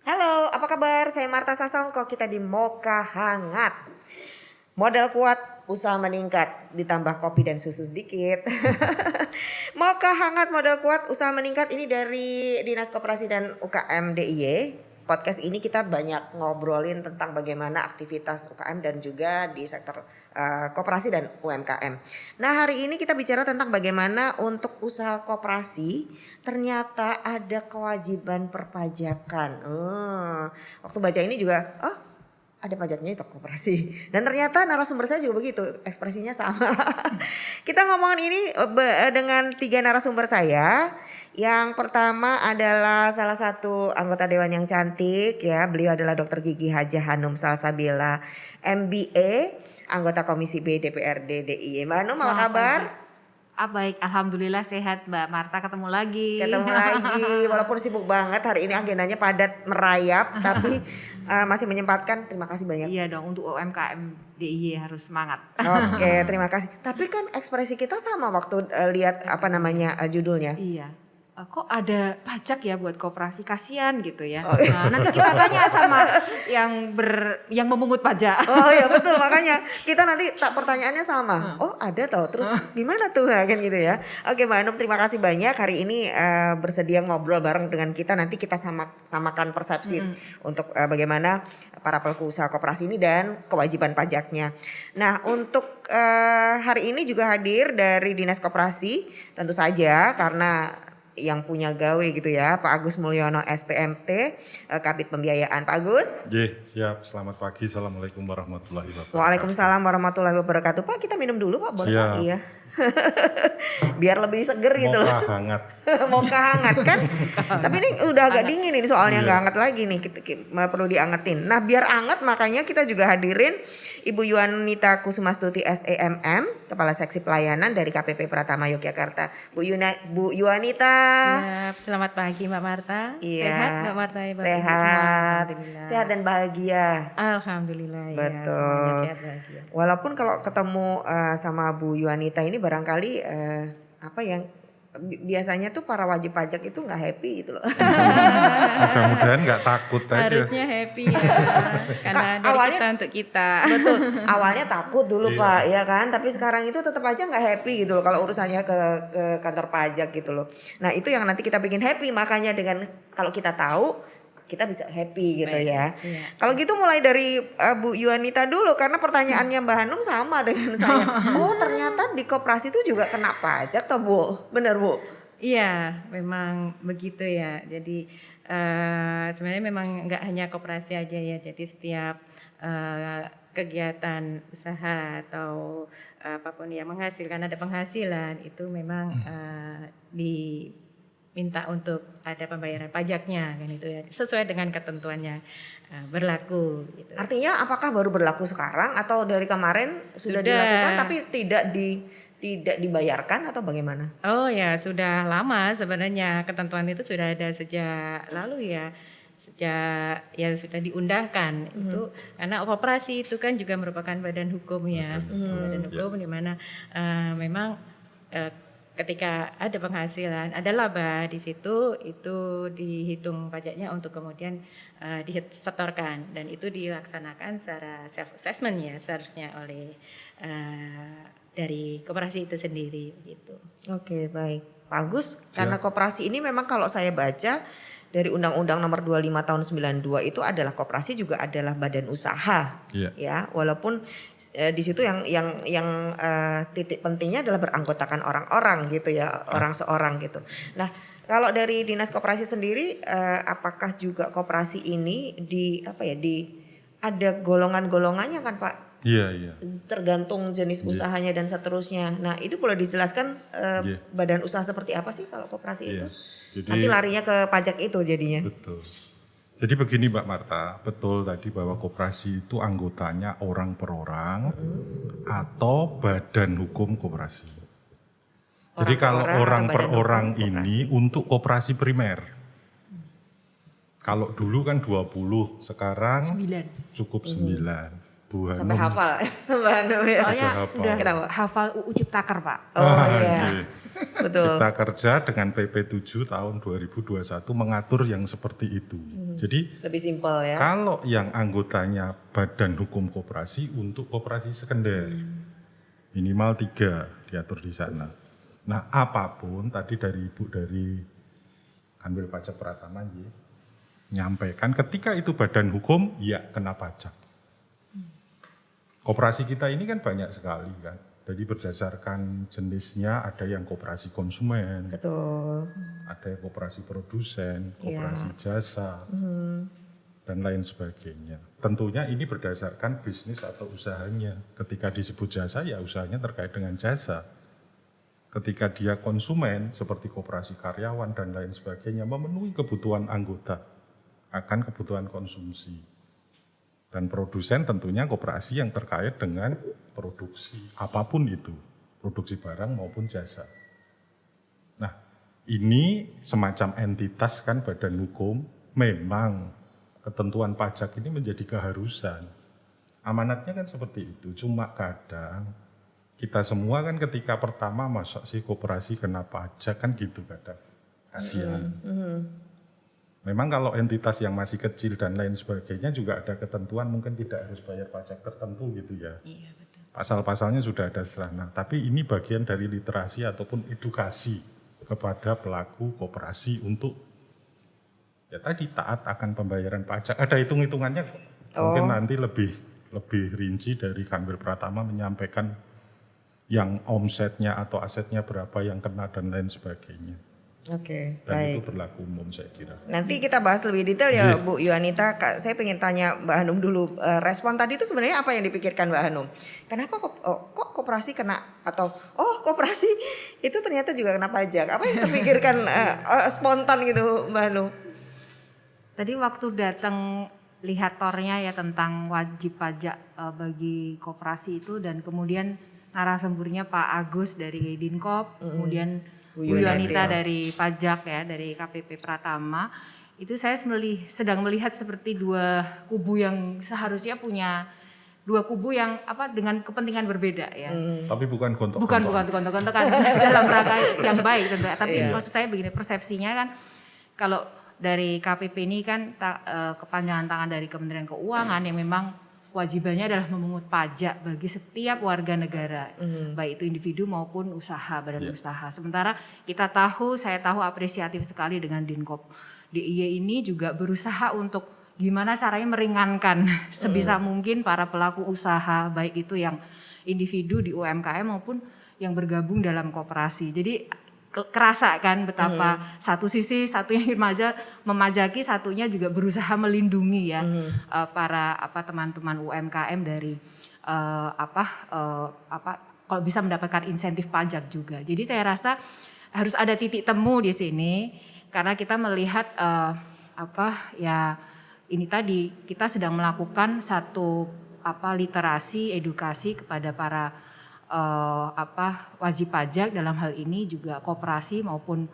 Halo, apa kabar? Saya Marta Sasongko. Kita di Mocha Hangat. Modal kuat, usaha meningkat, ditambah kopi dan susu sedikit. Mocha Hangat, modal kuat, usaha meningkat. Ini dari Dinas Koperasi dan UKM DIY. Podcast ini kita banyak ngobrolin tentang bagaimana aktivitas UKM dan juga di sektor koperasi dan UMKM. Nah, hari ini kita bicara tentang bagaimana untuk usaha koperasi ternyata ada kewajiban perpajakan. Waktu baca ini juga, ada pajaknya itu koperasi. Dan ternyata narasumber saya juga begitu, ekspresinya sama. Kita ngomongin ini dengan 3 narasumber saya. Yang pertama adalah salah satu anggota dewan yang cantik ya. Beliau adalah Dr. Gigi Haja Hanum Salsabila MBA, anggota Komisi B DPRD DIY. Mbak Hanum, apa kabar? Baik, alhamdulillah sehat Mbak Marta, ketemu lagi. Ketemu lagi, walaupun sibuk banget hari ini agendanya padat merayap, tapi masih menyempatkan. Terima kasih banyak. Iya dong, untuk UMKM DIY harus semangat. Oke, terima kasih. Tapi kan ekspresi kita sama waktu lihat judulnya. Iya. Kok ada pajak ya buat koperasi, kasihan gitu ya. Nah, nanti kita tanya sama yang memungut pajak. Oh iya betul, makanya kita nanti pertanyaannya sama. Oh ada tau, terus gimana tuh kan gitu ya. Oke Mbak Hanum, terima kasih banyak hari ini bersedia ngobrol bareng dengan kita. Nanti kita samakan persepsi untuk bagaimana para pelaku usaha koperasi ini dan kewajiban pajaknya. Nah untuk hari ini juga hadir dari Dinas Koperasi tentu saja karena yang punya gawe gitu ya, Pak Agus Mulyono SPMT, Kabid Pembiayaan. Pak Agus? Siap. Selamat pagi. Assalamualaikum warahmatullahi wabarakatuh. Waalaikumsalam warahmatullahi wabarakatuh. Pak, kita minum dulu Pak, boleh Pak? Iya. Biar lebih seger gitu loh. Mocha hangat. Mocha hangat kan? Tapi ini udah agak dingin ini soalnya nggak hangat lagi nih, perlu diangetin. Nah biar hangat makanya kita juga hadirin Ibu Yuanita Kusumastuti SEMM, Kepala Seksi Pelayanan dari KPP Pratama Yogyakarta. Bu Yuanita. Ya, selamat pagi Mbak Marta. Iya. Sehat Mbak Marta? Sehat. Sehat dan bahagia. Alhamdulillah. Betul. Ya, semuanya sehat bahagia. Walaupun kalau ketemu sama Bu Yuanita ini barangkali biasanya tuh para wajib pajak itu nggak happy gitu loh. Mudah-mudahan nggak takut aja. Harusnya happy ya, karena dari awalnya, kita untuk kita. Betul, awalnya takut dulu Iya. Pak, ya kan. Tapi sekarang itu tetap aja nggak happy gitu loh kalau urusannya ke kantor pajak gitu loh. Nah itu yang nanti kita bikin happy, makanya dengan kalau kita tahu kita bisa happy gitu ya. Iya. Kalau gitu mulai dari Bu Yuanita dulu karena pertanyaannya Mbak Hanum sama dengan saya. Oh ternyata di koperasi itu juga kena pajak toh Bu? Bener Bu? Iya, memang begitu ya. Jadi sebenarnya memang nggak hanya koperasi aja ya. Jadi setiap kegiatan usaha atau apapun yang menghasilkan ada penghasilan itu memang diminta untuk ada pembayaran pajaknya kan itu ya, sesuai dengan ketentuannya berlaku gitu. Artinya apakah baru berlaku sekarang atau dari kemarin sudah dilakukan tapi tidak dibayarkan atau bagaimana? Oh ya, sudah lama sebenarnya ketentuan itu sudah ada sejak lalu ya. Sejak ya sudah diundangkan itu karena koperasi itu kan juga merupakan badan hukum ya. Badan hukum di mana memang ketika ada penghasilan, ada laba di situ, itu dihitung pajaknya untuk kemudian disetorkan dan itu dilaksanakan secara self assessment ya seharusnya oleh dari koperasi itu sendiri gitu. Oke, baik. Pak Agus, karena koperasi ini memang kalau saya baca dari Undang-Undang Nomor 25 Tahun 92 itu adalah koperasi juga adalah badan usaha. Iya. Ya, walaupun di situ yang titik pentingnya adalah beranggotakan orang-orang gitu ya, orang seorang gitu. Nah, kalau dari Dinas Koperasi sendiri apakah juga koperasi ini ada golongan-golongannya kan Pak? Iya. Tergantung jenis usahanya dan seterusnya. Nah itu boleh dijelaskan badan usaha seperti apa sih kalau koperasi itu? Jadi, nanti larinya ke pajak itu jadinya. Betul. Jadi begini Mbak Marta, betul tadi bahwa koperasi itu anggotanya orang per orang atau badan hukum koperasi. Jadi kalau orang per orang ini untuk koperasi primer. Kalau dulu kan 20, sekarang 9. cukup 9. Bu Sampai Hanum. hafal Mbak Hanum ya. Soalnya hafal. udah Kenapa? hafal UU Ciptaker Pak. Oh iya. Betul. Cipta Kerja dengan PP 7 tahun 2021 mengatur yang seperti itu. Jadi Lebih simpel ya. kalau yang anggotanya badan hukum koperasi untuk koperasi sekunder, minimal 3 diatur di sana. Nah apapun tadi dari Ibu dari Kanwil Pajak Pratama nyampaikan ketika itu badan hukum ya kena pajak. Koperasi kita ini kan banyak sekali kan. Jadi berdasarkan jenisnya ada yang koperasi konsumen, Betul. ada yang koperasi produsen, koperasi jasa, dan lain sebagainya. Tentunya ini berdasarkan bisnis atau usahanya. Ketika disebut jasa ya usahanya terkait dengan jasa. Ketika dia konsumen seperti koperasi karyawan dan lain sebagainya memenuhi kebutuhan anggota akan kebutuhan konsumsi. Dan produsen tentunya koperasi yang terkait dengan produksi apapun itu, produksi barang maupun jasa. Nah, ini semacam entitas kan badan hukum, memang ketentuan pajak ini menjadi keharusan. Amanatnya kan seperti itu, cuma kadang kita semua kan ketika pertama masuk sih koperasi kena pajak kan gitu kadang, kasihan. Memang kalau entitas yang masih kecil dan lain sebagainya juga ada ketentuan mungkin tidak harus bayar pajak tertentu gitu ya. Iya, betul. Pasal-pasalnya sudah ada sana. Tapi ini bagian dari literasi ataupun edukasi kepada pelaku koperasi untuk ya tadi taat akan pembayaran pajak. Ada hitung-hitungannya kok. Mungkin nanti lebih rinci dari Kanwil Pratama menyampaikan yang omsetnya atau asetnya berapa yang kena dan lain sebagainya. Oke, Dan baik. itu berlaku umum saya kira. Nanti kita bahas lebih detail ya Bu Yuanita. Saya pengen tanya Mbak Hanum dulu. Respon tadi itu sebenarnya apa yang dipikirkan Mbak Hanum? Kenapa kok koperasi kena atau koperasi itu ternyata juga kena pajak? Apa yang terpikirkan spontan gitu Mbak Hanum? Tadi waktu datang lihat tornya ya tentang wajib pajak bagi koperasi itu, dan kemudian narasumbernya Pak Agus dari Dinkop, kemudian Bu Yuanita dari pajak ya, dari KPP Pratama. Itu saya sedang melihat seperti dua kubu yang seharusnya punya dua kubu yang dengan kepentingan berbeda ya. Tapi bukan gontok-gontok. Bukan gontok-gontokan dalam rangka yang baik tentu. Tapi maksud saya begini, persepsinya kan kalau dari KPP ini kan kepanjangan tangan dari Kementerian Keuangan yang memang kewajibannya adalah memungut pajak bagi setiap warga negara, baik itu individu maupun usaha, badan usaha. Sementara saya tahu apresiatif sekali dengan Dinkop. DIY ini juga berusaha untuk gimana caranya meringankan sebisa mungkin para pelaku usaha, baik itu yang individu di UMKM maupun yang bergabung dalam koperasi. Jadi kerasa kan betapa satu sisi satu yang memajaki, satunya juga berusaha melindungi ya para teman-teman UMKM dari kalau bisa mendapatkan insentif pajak juga. Jadi saya rasa harus ada titik temu di sini karena kita melihat ini tadi kita sedang melakukan satu literasi edukasi kepada para wajib pajak, dalam hal ini juga koperasi maupun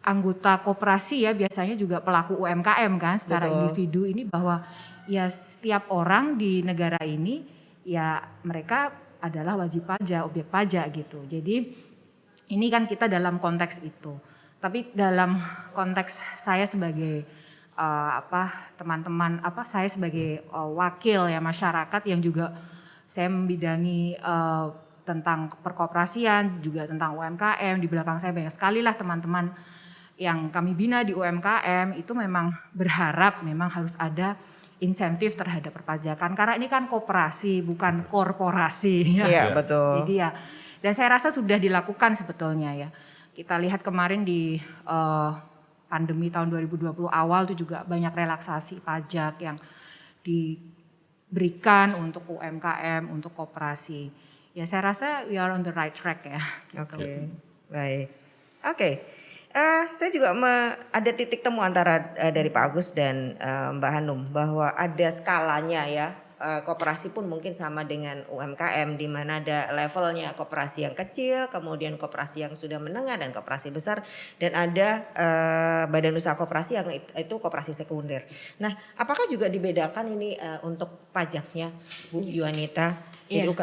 anggota koperasi ya, biasanya juga pelaku UMKM kan secara individu ini, bahwa ya setiap orang di negara ini ya mereka adalah wajib pajak, objek pajak gitu. Jadi ini kan kita dalam konteks itu. Tapi dalam konteks saya sebagai teman-teman saya sebagai wakil ya masyarakat yang juga saya membidangi tentang perkoperasian, juga tentang UMKM. Di belakang saya banyak sekali lah teman-teman yang kami bina di UMKM, itu memang berharap memang harus ada insentif terhadap perpajakan. Karena ini kan koperasi, bukan korporasi. Iya, betul. Jadi ya, dan saya rasa sudah dilakukan sebetulnya ya. Kita lihat kemarin di pandemi tahun 2020 awal itu juga banyak relaksasi pajak yang diberikan untuk UMKM, untuk koperasi. Ya saya rasa we are on the right track ya. Oke, baik. Oke, saya juga ada titik temu antara dari Pak Agus dan Mbak Hanum bahwa ada skalanya ya. Koperasi pun mungkin sama dengan UMKM di mana ada levelnya, koperasi yang kecil, kemudian koperasi yang sudah menengah dan koperasi besar, dan ada badan usaha koperasi yang itu koperasi sekunder. Nah, apakah juga dibedakan ini untuk pajaknya, Bu Yuanita? Jadi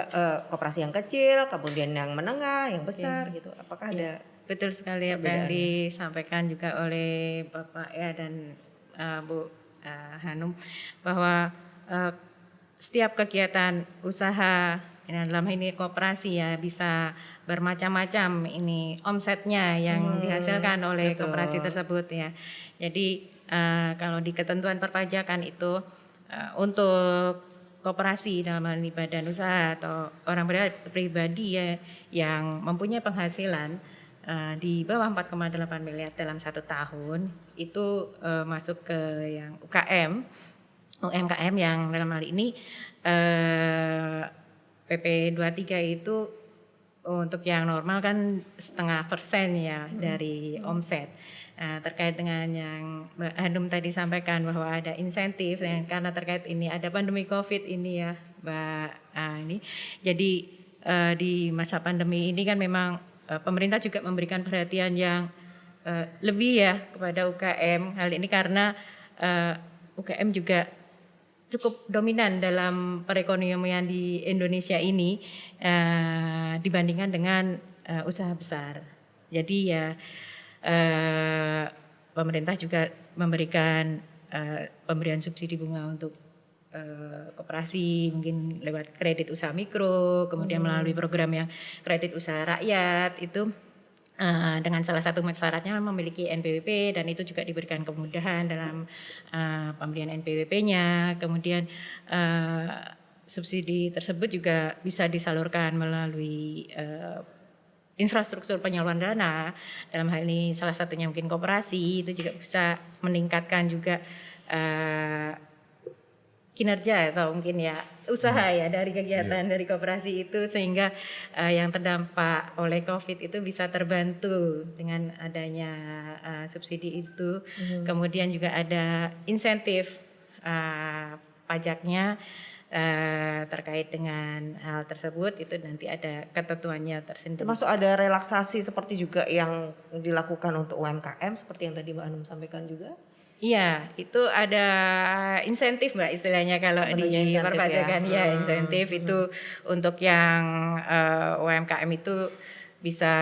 koperasi yang kecil, kemudian yang menengah, yang besar gitu. Apakah ada betul sekali apa yang disampaikan juga oleh Bapak ya dan Bu Hanum, bahwa setiap kegiatan usaha dalam ini koperasi ya bisa bermacam-macam ini omsetnya yang dihasilkan oleh koperasi tersebut ya. Jadi kalau di ketentuan perpajakan itu untuk koperasi dalam hal ini badan usaha atau orang pribadi ya yang mempunyai penghasilan di bawah 4,8 miliar dalam 1 tahun itu masuk ke yang UMKM yang dalam hal ini PP 23 itu untuk yang normal kan 0,5% ya dari omset. Terkait dengan yang Mbak Hanum tadi sampaikan bahwa ada insentif dan karena terkait ini ada pandemi COVID ini ya Mbak ini. Jadi di masa pandemi ini kan memang pemerintah juga memberikan perhatian yang lebih ya kepada UKM. Hal ini karena UKM juga cukup dominan dalam perekonomian di Indonesia ini dibandingkan dengan usaha besar. Jadi ya pemerintah juga memberikan pemberian subsidi bunga untuk koperasi mungkin lewat kredit usaha mikro, kemudian melalui program yang kredit usaha rakyat itu dengan salah satu syaratnya memiliki NPWP dan itu juga diberikan kemudahan dalam pemberian NPWP-nya. Kemudian subsidi tersebut juga bisa disalurkan melalui infrastruktur penyaluran dana. Dalam hal ini salah satunya mungkin koperasi itu juga bisa meningkatkan juga kinerja atau mungkin ya usaha ya dari kegiatan dari koperasi itu sehingga yang terdampak oleh COVID itu bisa terbantu dengan adanya subsidi itu. Kemudian juga ada insentif pajaknya terkait dengan hal tersebut itu nanti ada ketentuannya tersendiri. Termasuk ada relaksasi seperti juga yang dilakukan untuk UMKM seperti yang tadi Mbak Hanum sampaikan juga. Iya, itu ada insentif Mbak istilahnya kalau di perpajakan ya insentif itu untuk yang UMKM itu bisa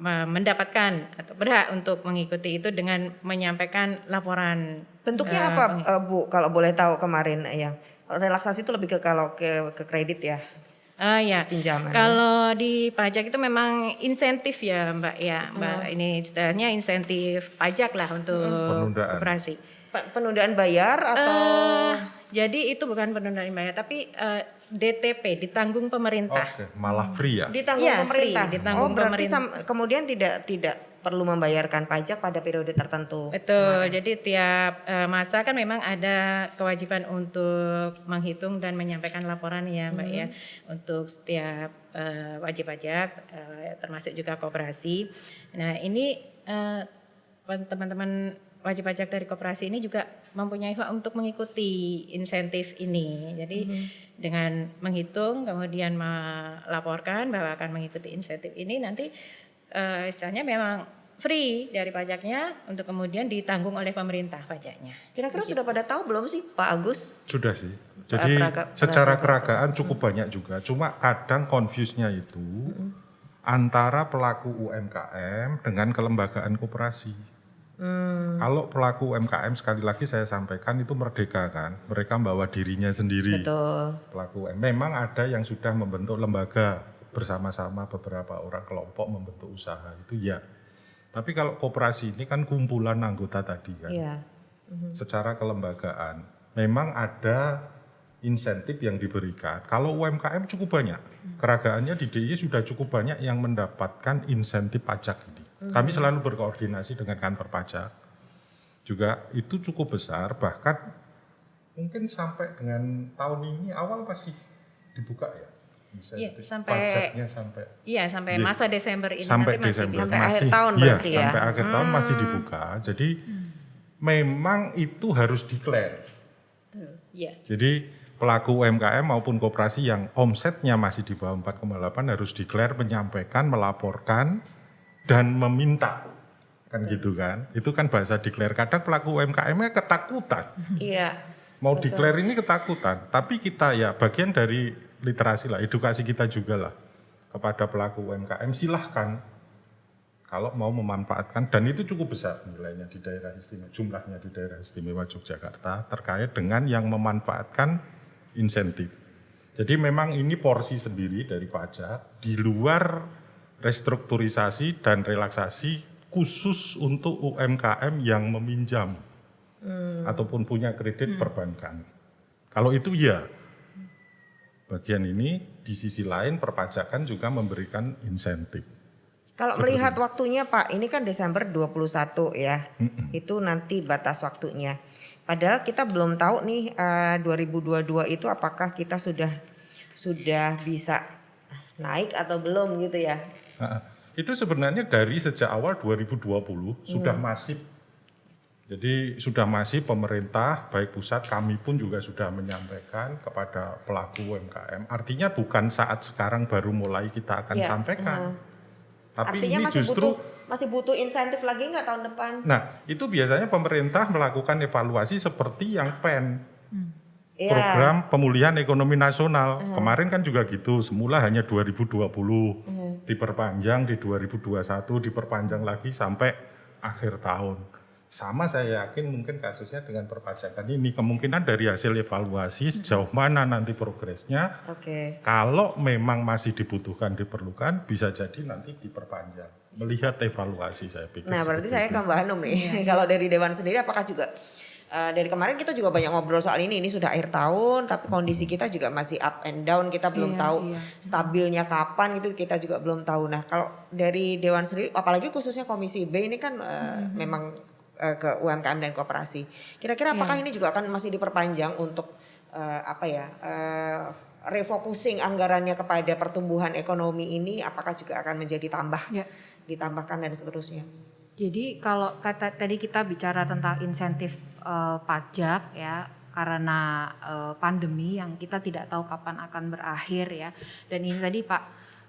mendapatkan atau berhak untuk mengikuti itu dengan menyampaikan laporan. Bentuknya apa Bu kalau boleh tahu kemarin yang relaksasi itu lebih ke kalau ke kredit ya? Ya, pinjaman. Kalau di pajak itu memang insentif ya Mbak ya, Mbak ini istilahnya insentif pajak lah untuk koperasi. Penundaan bayar atau? Jadi itu bukan penundaan bayar, tapi DTP ditanggung pemerintah. Oke, malah free ya? Ditanggung pemerintah. Free, ditanggung berarti pemerintah. Kemudian tidak perlu membayarkan pajak pada periode tertentu. Betul. Jadi tiap masa kan memang ada kewajiban untuk menghitung dan menyampaikan laporan ya Mbak ya untuk setiap wajib pajak termasuk juga koperasi. Nah ini teman-teman wajib pajak dari koperasi ini juga mempunyai hak untuk mengikuti insentif ini. Jadi dengan menghitung kemudian melaporkan bahwa akan mengikuti insentif ini nanti istilahnya memang free dari pajaknya untuk kemudian ditanggung oleh pemerintah pajaknya. Kira-kira sudah pada tahu belum sih Pak Agus? Sudah sih. Jadi secara keragaan cukup banyak juga. Cuma kadang confuse-nya itu antara pelaku UMKM dengan kelembagaan koperasi. Kalau pelaku UMKM sekali lagi saya sampaikan itu merdeka kan. Mereka membawa dirinya sendiri. Betul. Pelaku UMKM. Memang ada yang sudah membentuk lembaga bersama-sama beberapa orang kelompok membentuk usaha itu ya. Tapi kalau koperasi ini kan kumpulan anggota tadi kan. Iya. Secara kelembagaan memang ada insentif yang diberikan. Kalau UMKM cukup banyak. Keragaannya di DIY sudah cukup banyak yang mendapatkan insentif pajak ini. Kami selalu berkoordinasi dengan kantor pajak. Juga itu cukup besar bahkan mungkin sampai dengan tahun ini awal masih dibuka ya. Insentif pajaknya sampai masa Desember ini sampai nanti Desember sampai akhir tahun berarti ya. Sampai akhir tahun masih dibuka. Jadi memang itu harus declare. Iya. Jadi pelaku UMKM maupun koperasi yang omsetnya masih di bawah 4,8 harus declare, menyampaikan, melaporkan dan meminta. Kan gitu kan. Itu kan bahasa declare. Kadang pelaku UMKM-nya ketakutan. Iya. Mau declare ini ketakutan. Tapi kita ya bagian dari literasi lah, edukasi kita juga lah kepada pelaku UMKM, silahkan kalau mau memanfaatkan, dan itu cukup besar nilainya di daerah istimewa, jumlahnya di daerah istimewa Yogyakarta terkait dengan yang memanfaatkan insentif. Jadi memang ini porsi sendiri dari pajak di luar restrukturisasi dan relaksasi khusus untuk UMKM yang meminjam ataupun punya kredit perbankan. Kalau itu ya, bagian ini di sisi lain perpajakan juga memberikan insentif. Kalau melihat waktunya Pak, ini kan Desember 21 ya, itu nanti batas waktunya. Padahal kita belum tahu nih 2022 itu apakah kita sudah bisa naik atau belum gitu ya. Nah, itu sebenarnya dari sejak awal 2020 sudah masif. Jadi sudah masif pemerintah, baik pusat, kami pun juga sudah menyampaikan kepada pelaku UMKM. Artinya bukan saat sekarang baru mulai kita akan sampaikan. Tapi artinya ini masih butuh insentif lagi nggak tahun depan? Nah, itu biasanya pemerintah melakukan evaluasi seperti yang PEN. Program Pemulihan Ekonomi Nasional. Kemarin kan juga gitu, semula hanya 2020, diperpanjang di 2021, diperpanjang lagi sampai akhir tahun. Sama saya yakin mungkin kasusnya dengan perpajakan ini, kemungkinan dari hasil evaluasi sejauh mana nanti progresnya. Kalau memang masih dibutuhkan, diperlukan, bisa jadi nanti diperpanjang. Melihat evaluasi saya pikir. Nah berarti saya ke Mbak Hanum nih, kalau dari Dewan sendiri apakah juga dari kemarin kita juga banyak ngobrol soal ini sudah akhir tahun tapi kondisi kita juga masih up and down, kita belum tahu stabilnya kapan, itu kita juga belum tahu. Nah kalau dari Dewan sendiri, apalagi khususnya Komisi B ini kan memang ke UMKM dan koperasi, kira-kira apakah ini juga akan masih diperpanjang untuk refocusing anggarannya kepada pertumbuhan ekonomi ini, apakah juga akan menjadi ditambahkan dan seterusnya? Jadi kalau tadi kita bicara tentang insentif pajak ya, karena pandemi yang kita tidak tahu kapan akan berakhir ya. Dan ini tadi Pak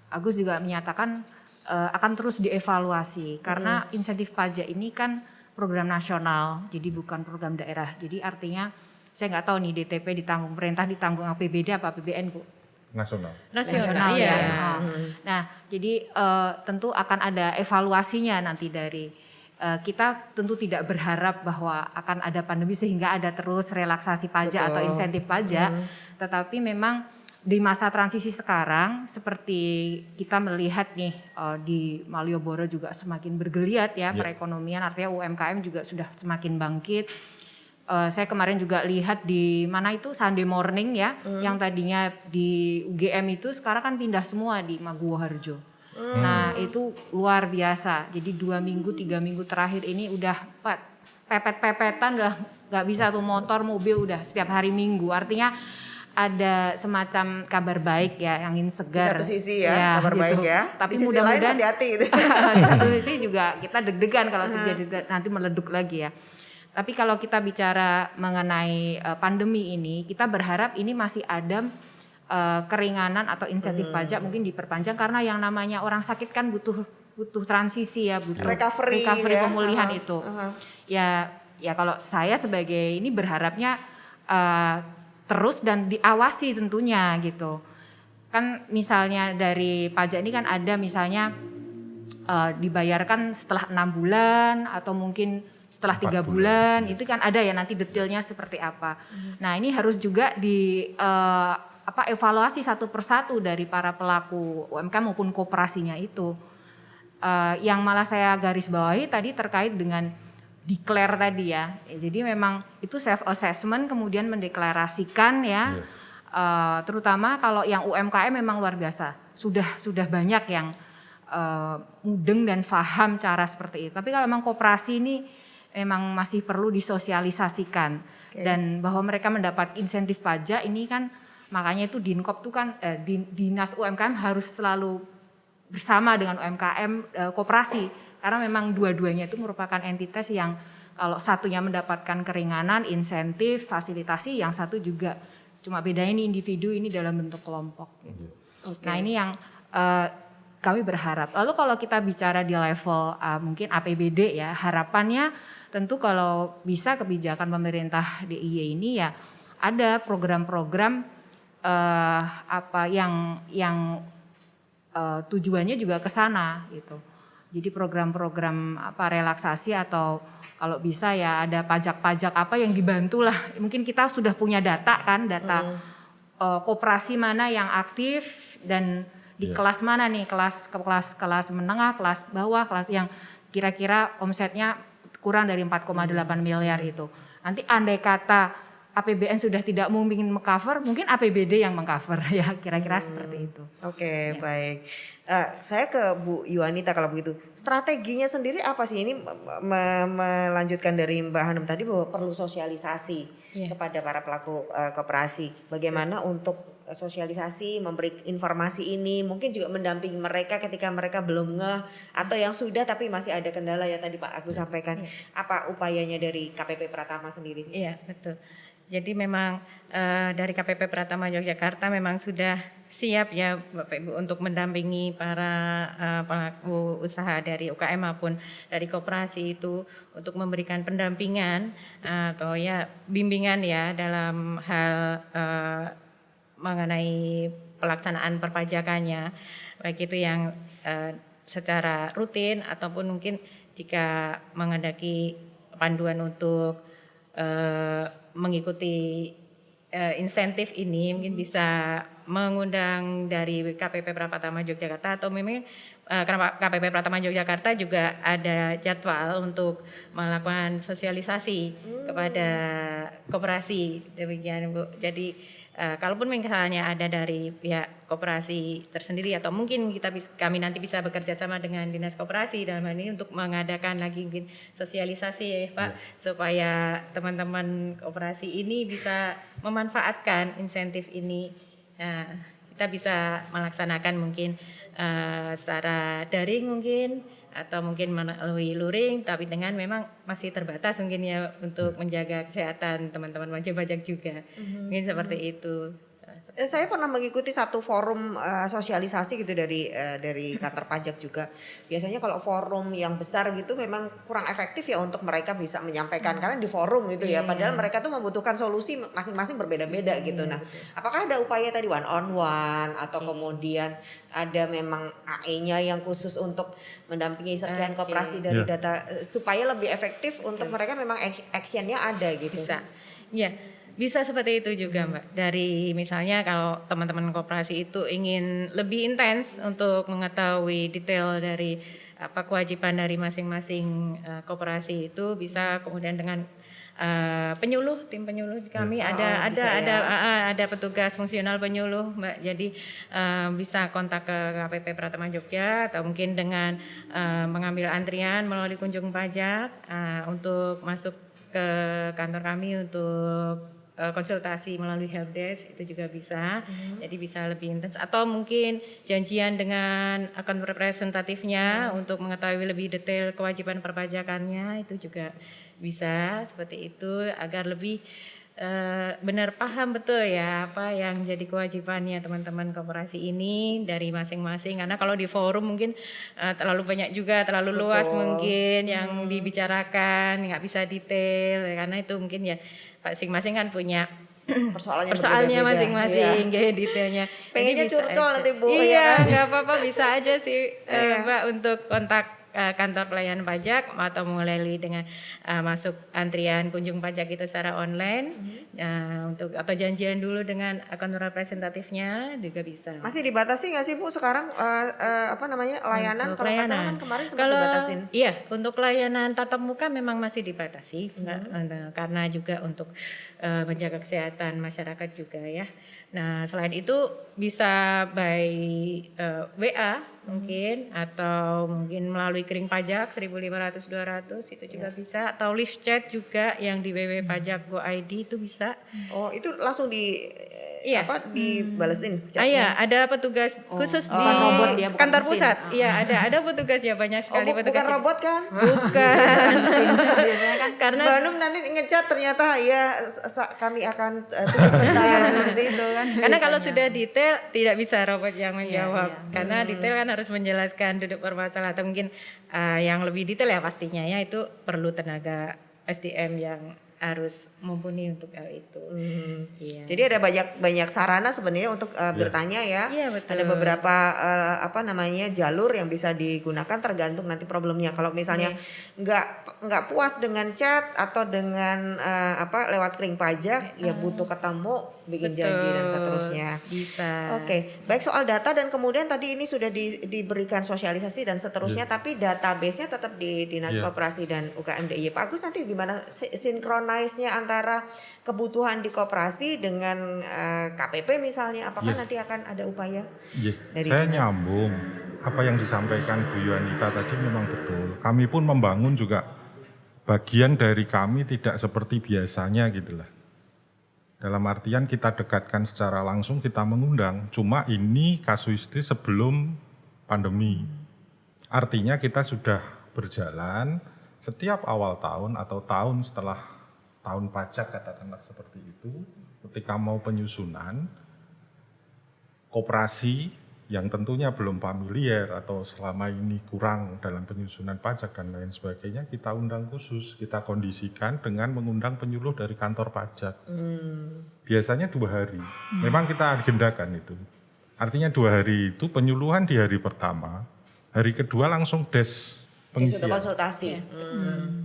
Agus juga menyatakan akan terus dievaluasi karena insentif pajak ini kan program nasional, jadi bukan program daerah. Jadi artinya saya nggak tahu nih DTP ditanggung pemerintah, ditanggung APBD apa APBN Bu? Nasional ya. iya. Nah, jadi tentu akan ada evaluasinya nanti dari kita tentu tidak berharap bahwa akan ada pandemi sehingga ada terus relaksasi pajak atau insentif pajak, tetapi memang di masa transisi sekarang seperti kita melihat nih di Malioboro juga semakin bergeliat ya perekonomian, artinya UMKM juga sudah semakin bangkit. Saya kemarin juga lihat di mana itu Sunday Morning ya, yang tadinya di UGM itu sekarang kan pindah semua di Maguwoharjo. Nah itu luar biasa. Jadi 2 minggu 3 minggu terakhir ini udah pepet-pepetan, udah nggak bisa tuh motor mobil udah setiap hari Minggu. Artinya ada semacam kabar baik ya, angin segar. Di satu sisi ya kabar baik ya. Tapi di sisi mudah-mudahan hati-hati gitu. Di satu sisi juga kita deg-degan kalau terjadi nanti meleduk lagi ya. Tapi kalau kita bicara mengenai pandemi ini, kita berharap ini masih ada keringanan atau insentif pajak mungkin diperpanjang karena yang namanya orang sakit kan butuh transisi ya, butuh recovery ya. Pemulihan itu. Ya kalau saya sebagai ini berharapnya terus dan diawasi tentunya gitu. Kan misalnya dari pajak ini kan ada misalnya dibayarkan setelah 6 bulan atau mungkin setelah 3 bulan, itu kan ada ya nanti detailnya seperti apa. Nah ini harus juga evaluasi satu persatu dari para pelaku UMKM maupun koperasinya itu. Yang malah saya garis bawahi tadi terkait dengan declare tadi ya. Jadi memang itu self assessment kemudian mendeklarasikan ya. Terutama kalau yang UMKM memang luar biasa. Sudah banyak yang mudeng dan paham cara seperti itu. Tapi kalau memang koperasi ini memang masih perlu disosialisasikan dan bahwa mereka mendapat insentif pajak ini kan makanya itu Dinkop itu kan Dinas UMKM harus selalu bersama dengan UMKM koperasi. Karena memang dua-duanya itu merupakan entitas yang kalau satunya mendapatkan keringanan, insentif, fasilitasi, yang satu juga cuma bedanya ini individu, ini dalam bentuk kelompok. Gitu. Nah ini yang kami berharap. Lalu kalau kita bicara di level mungkin APBD ya, harapannya tentu kalau bisa kebijakan pemerintah DIY ini ya ada program-program yang tujuannya juga ke sana gitu. Jadi program-program apa relaksasi atau kalau bisa ya ada pajak-pajak apa yang dibantu lah. Mungkin kita sudah punya data kan, data koperasi mana yang aktif dan di kelas mana nih, kelas menengah, kelas bawah, kelas yang kira-kira omsetnya kurang dari 4,8 miliar itu. Nanti andai kata APBN sudah tidak mungkin mengcover, mungkin APBD yang mengcover ya kira-kira seperti itu. Oke, baik. Saya ke Bu Yuanita kalau begitu. Strateginya sendiri apa sih? Ini melanjutkan dari Mbak Hanum tadi bahwa perlu sosialisasi kepada para pelaku koperasi. Bagaimana untuk sosialisasi, memberi informasi ini, mungkin juga mendampingi mereka ketika mereka belum ngeh atau yang sudah tapi masih ada kendala ya tadi Pak Agus sampaikan. Apa upayanya dari KPP Pratama sendiri sih? Iya, betul. Jadi memang dari KPP Pratama Yogyakarta memang sudah siap ya Bapak Ibu untuk mendampingi para pelaku usaha dari UKM maupun dari koperasi itu untuk memberikan pendampingan atau ya bimbingan ya dalam hal mengenai pelaksanaan perpajakannya, baik itu yang secara rutin ataupun mungkin jika menghendaki panduan untuk mengikuti insentif ini mungkin bisa mengundang dari KPP Pratama Yogyakarta atau memang karena KPP Pratama Yogyakarta juga ada jadwal untuk melakukan sosialisasi kepada koperasi demikian Bu. Jadi kalaupun misalnya ada dari pihak koperasi tersendiri atau mungkin kami nanti bisa bekerja sama dengan dinas koperasi dalam hal ini untuk mengadakan lagi mungkin sosialisasi ya Pak supaya teman-teman koperasi ini bisa memanfaatkan insentif ini. Kita bisa melaksanakan mungkin secara daring mungkin atau mungkin melalui luring tapi dengan memang masih terbatas mungkin ya untuk menjaga kesehatan teman-teman wajib pajak juga. Mungkin seperti itu. Saya pernah mengikuti satu forum sosialisasi gitu dari kantor pajak juga. Biasanya kalau forum yang besar gitu memang kurang efektif ya untuk mereka bisa menyampaikan karena di forum gitu ya. Padahal mereka tuh membutuhkan solusi masing-masing berbeda-beda gitu. Nah, apakah ada upaya tadi one on one atau kemudian ada memang AE-nya yang khusus untuk mendampingi sekian koperasi dari data supaya lebih efektif untuk mereka memang action-nya ada gitu. Bisa. Ya. Bisa seperti itu juga Mbak. Dari misalnya kalau teman-teman koperasi itu ingin lebih intens untuk mengetahui detail dari apa kewajiban dari masing-masing koperasi itu bisa kemudian dengan tim penyuluh kami ada petugas fungsional penyuluh Mbak. Jadi bisa kontak ke KPP Pratama Jogja atau mungkin dengan mengambil antrian melalui kunjung pajak untuk masuk ke kantor kami untuk konsultasi melalui helpdesk itu juga bisa. Jadi bisa lebih intens atau mungkin janjian dengan akun representatifnya untuk mengetahui lebih detail kewajiban perpajakannya itu juga bisa seperti itu agar lebih benar paham betul ya apa yang jadi kewajibannya teman-teman koperasi ini dari masing-masing karena kalau di forum mungkin terlalu banyak juga terlalu luas mungkin yang dibicarakan nggak bisa detail karena itu mungkin ya masing-masing kan punya persoalannya masing-masing ya detailnya. Pengennya curcol nanti Bu. Iya nggak apa-apa bisa aja sih Mbak untuk kontak kantor pelayanan pajak atau melalui dengan masuk antrian kunjung pajak itu secara online untuk atau janjian dulu dengan akun representatifnya juga bisa. Masih dibatasi nggak sih Bu sekarang layanan kalau nggak salah kan kemarin sempat dibatasin. Iya untuk layanan tatap muka memang masih dibatasi karena juga untuk menjaga kesehatan masyarakat juga ya. Nah selain itu bisa by WA mungkin atau mungkin melalui kering pajak 1.500-200 itu juga bisa atau live chat juga yang di www.pajak.go.id itu bisa. Oh itu langsung dibalesin. Iya, ada petugas khusus di robot ya, bukan kantor mesin. pusat. Iya, ada petugas ya banyak sekali petugas. Bukan robot kan? Bukan. Biasanya kan Karena Mbak Num nanti ngecat ternyata ya kami akan tunggu sebentar seperti itu kan. karena kalau sudah detail tidak bisa robot yang menjawab. Karena detail kan harus menjelaskan duduk permasalahan atau mungkin yang lebih detail ya pastinya ya itu perlu tenaga SDM yang harus mumpuni untuk hal itu. Iya. Jadi ada banyak sarana sebenarnya untuk bertanya ya. Iya, betul. Ada beberapa jalur yang bisa digunakan tergantung nanti problemnya. Kalau misalnya nggak puas dengan chat atau dengan lewat kering pajak, ya butuh ketemu, bikin janji dan seterusnya. Bisa. Oke, baik soal data dan kemudian tadi ini sudah diberikan sosialisasi dan seterusnya, tapi database-nya tetap di Dinas Koperasi dan UKM DIY. Pak Agus, nanti gimana sinkronisnya antara kebutuhan di koperasi dengan KPP misalnya? Apakah nanti akan ada upaya dari Saya dinas? nyambung apa yang disampaikan Bu Yuanita tadi memang betul. Kami pun membangun juga bagian dari kami tidak seperti biasanya gitulah. Dalam artian kita dekatkan secara langsung, kita mengundang. Cuma ini kasuistis sebelum pandemi. Artinya kita sudah berjalan setiap awal tahun atau tahun setelah tahun pajak katakanlah seperti itu. Ketika mau penyusunan, koperasi yang tentunya belum familiar atau selama ini kurang dalam penyusunan pajak dan lain sebagainya, kita undang khusus, kita kondisikan dengan mengundang penyuluh dari kantor pajak. Biasanya 2 hari, memang kita agendakan itu. Artinya 2 hari itu penyuluhan di hari pertama, hari kedua langsung des Sudah pengisian. konsultasi.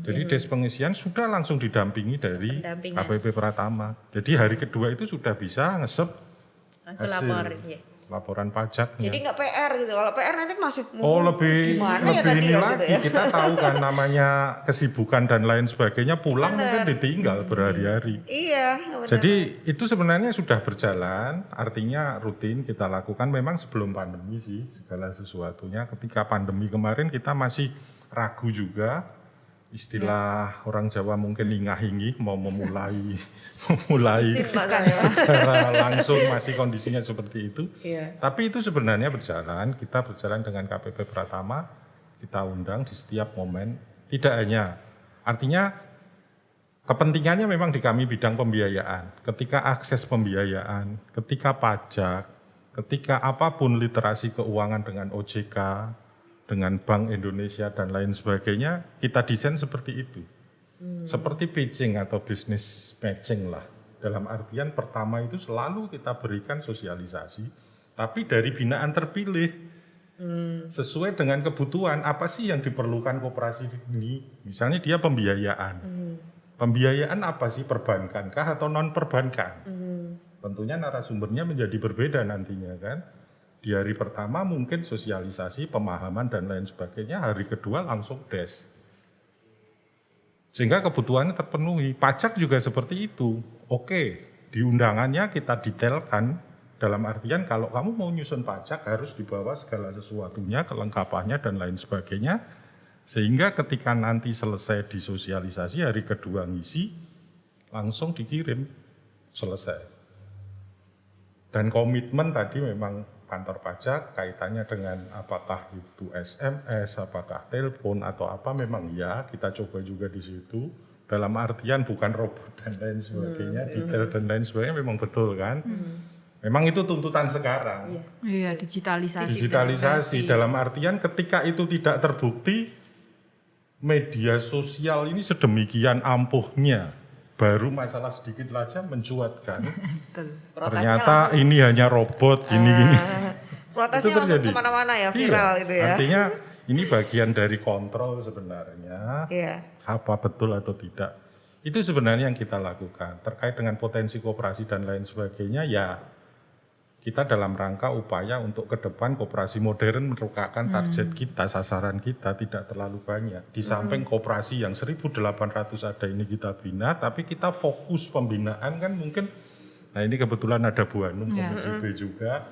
Jadi des pengisian sudah langsung didampingi dari KPP Pratama. Jadi hari kedua itu sudah bisa ngesep Langsung hasil lapor. Iya. laporan pajaknya. Jadi nggak PR gitu. Kalau PR nanti masuk lebih gimana ya lebih tadi ini ya, lagi gitu ya. kita tahu kan namanya kesibukan dan lain sebagainya, pulang mungkin ditinggal berhari-hari. Iya, benar. Jadi itu sebenarnya sudah berjalan, artinya rutin kita lakukan memang sebelum pandemi sih segala sesuatunya. Ketika pandemi kemarin kita masih ragu juga, istilah orang Jawa mungkin ingah-ingih mau memulai Izin, Pak, saya. secara langsung masih kondisinya seperti itu. Iya. Tapi itu sebenarnya berjalan, kita berjalan dengan KPP Pratama, kita undang di setiap momen, tidak hanya, artinya kepentingannya memang di kami bidang pembiayaan. Ketika akses pembiayaan, ketika pajak, ketika apapun literasi keuangan dengan OJK, dengan Bank Indonesia dan lain sebagainya, kita desain seperti itu. Seperti pitching atau business matching lah. Dalam artian pertama itu selalu kita berikan sosialisasi, tapi dari binaan terpilih. Sesuai dengan kebutuhan, apa sih yang diperlukan koperasi ini? Misalnya dia pembiayaan. Pembiayaan apa sih? Perbankankah atau non-perbankan? Tentunya narasumbernya menjadi berbeda nantinya kan. Di hari pertama mungkin sosialisasi, pemahaman dan lain sebagainya, hari kedua langsung des. Sehingga kebutuhannya terpenuhi. Pajak juga seperti itu. Oke, di undangannya kita detailkan dalam artian kalau kamu mau nyusun pajak harus dibawa segala sesuatunya, kelengkapannya dan lain sebagainya. Sehingga ketika nanti selesai disosialisasi, hari kedua ngisi, langsung dikirim, selesai. Dan komitmen tadi memang kantor pajak kaitannya dengan apakah itu SMS, apakah telepon atau apa, memang ya kita coba juga di situ. Dalam artian bukan robot dan lain sebagainya, detail dan lain sebagainya memang betul kan. Memang itu tuntutan sekarang. Iya, digitalisasi. Digitalisasi dalam artian ketika itu tidak terbukti, media sosial ini sedemikian ampuhnya, baru masalah sedikit saja mencuatkan. Ternyata ini hanya robot, gini-gini. Protesnya Itu langsung terjadi. kemana-mana ya, viral gitu ya. Artinya ini bagian dari kontrol sebenarnya, Iya. apa betul atau tidak. Itu sebenarnya yang kita lakukan. Terkait dengan potensi koperasi dan lain sebagainya, ya kita dalam rangka upaya untuk ke depan koperasi modern merupakan target kita, sasaran kita tidak terlalu banyak. Di samping koperasi yang 1.800 ada ini kita bina, tapi kita fokus pembinaan kan mungkin, nah ini kebetulan ada Bu Hanum, Komisi B juga.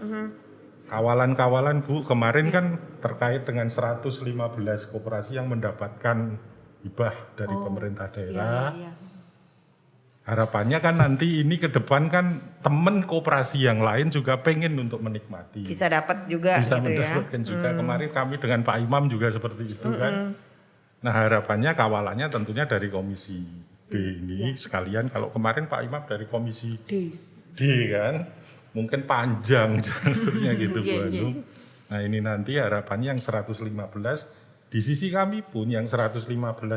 Kawalan-kawalan Bu, kemarin kan terkait dengan 115 koperasi yang mendapatkan hibah dari pemerintah daerah. Harapannya kan nanti ini ke depan kan temen koperasi yang lain juga pengen untuk menikmati. Bisa dapat juga Bisa gitu ya. mendapatkan juga. Kemarin kami dengan Pak Imam juga seperti itu kan. Nah harapannya kawalannya tentunya dari Komisi B ini sekalian. Kalau kemarin Pak Imam dari Komisi D kan. Mungkin panjang jalurnya gitu Bu Hanum. Nah ini nanti harapannya yang 115 Di sisi kami pun yang 115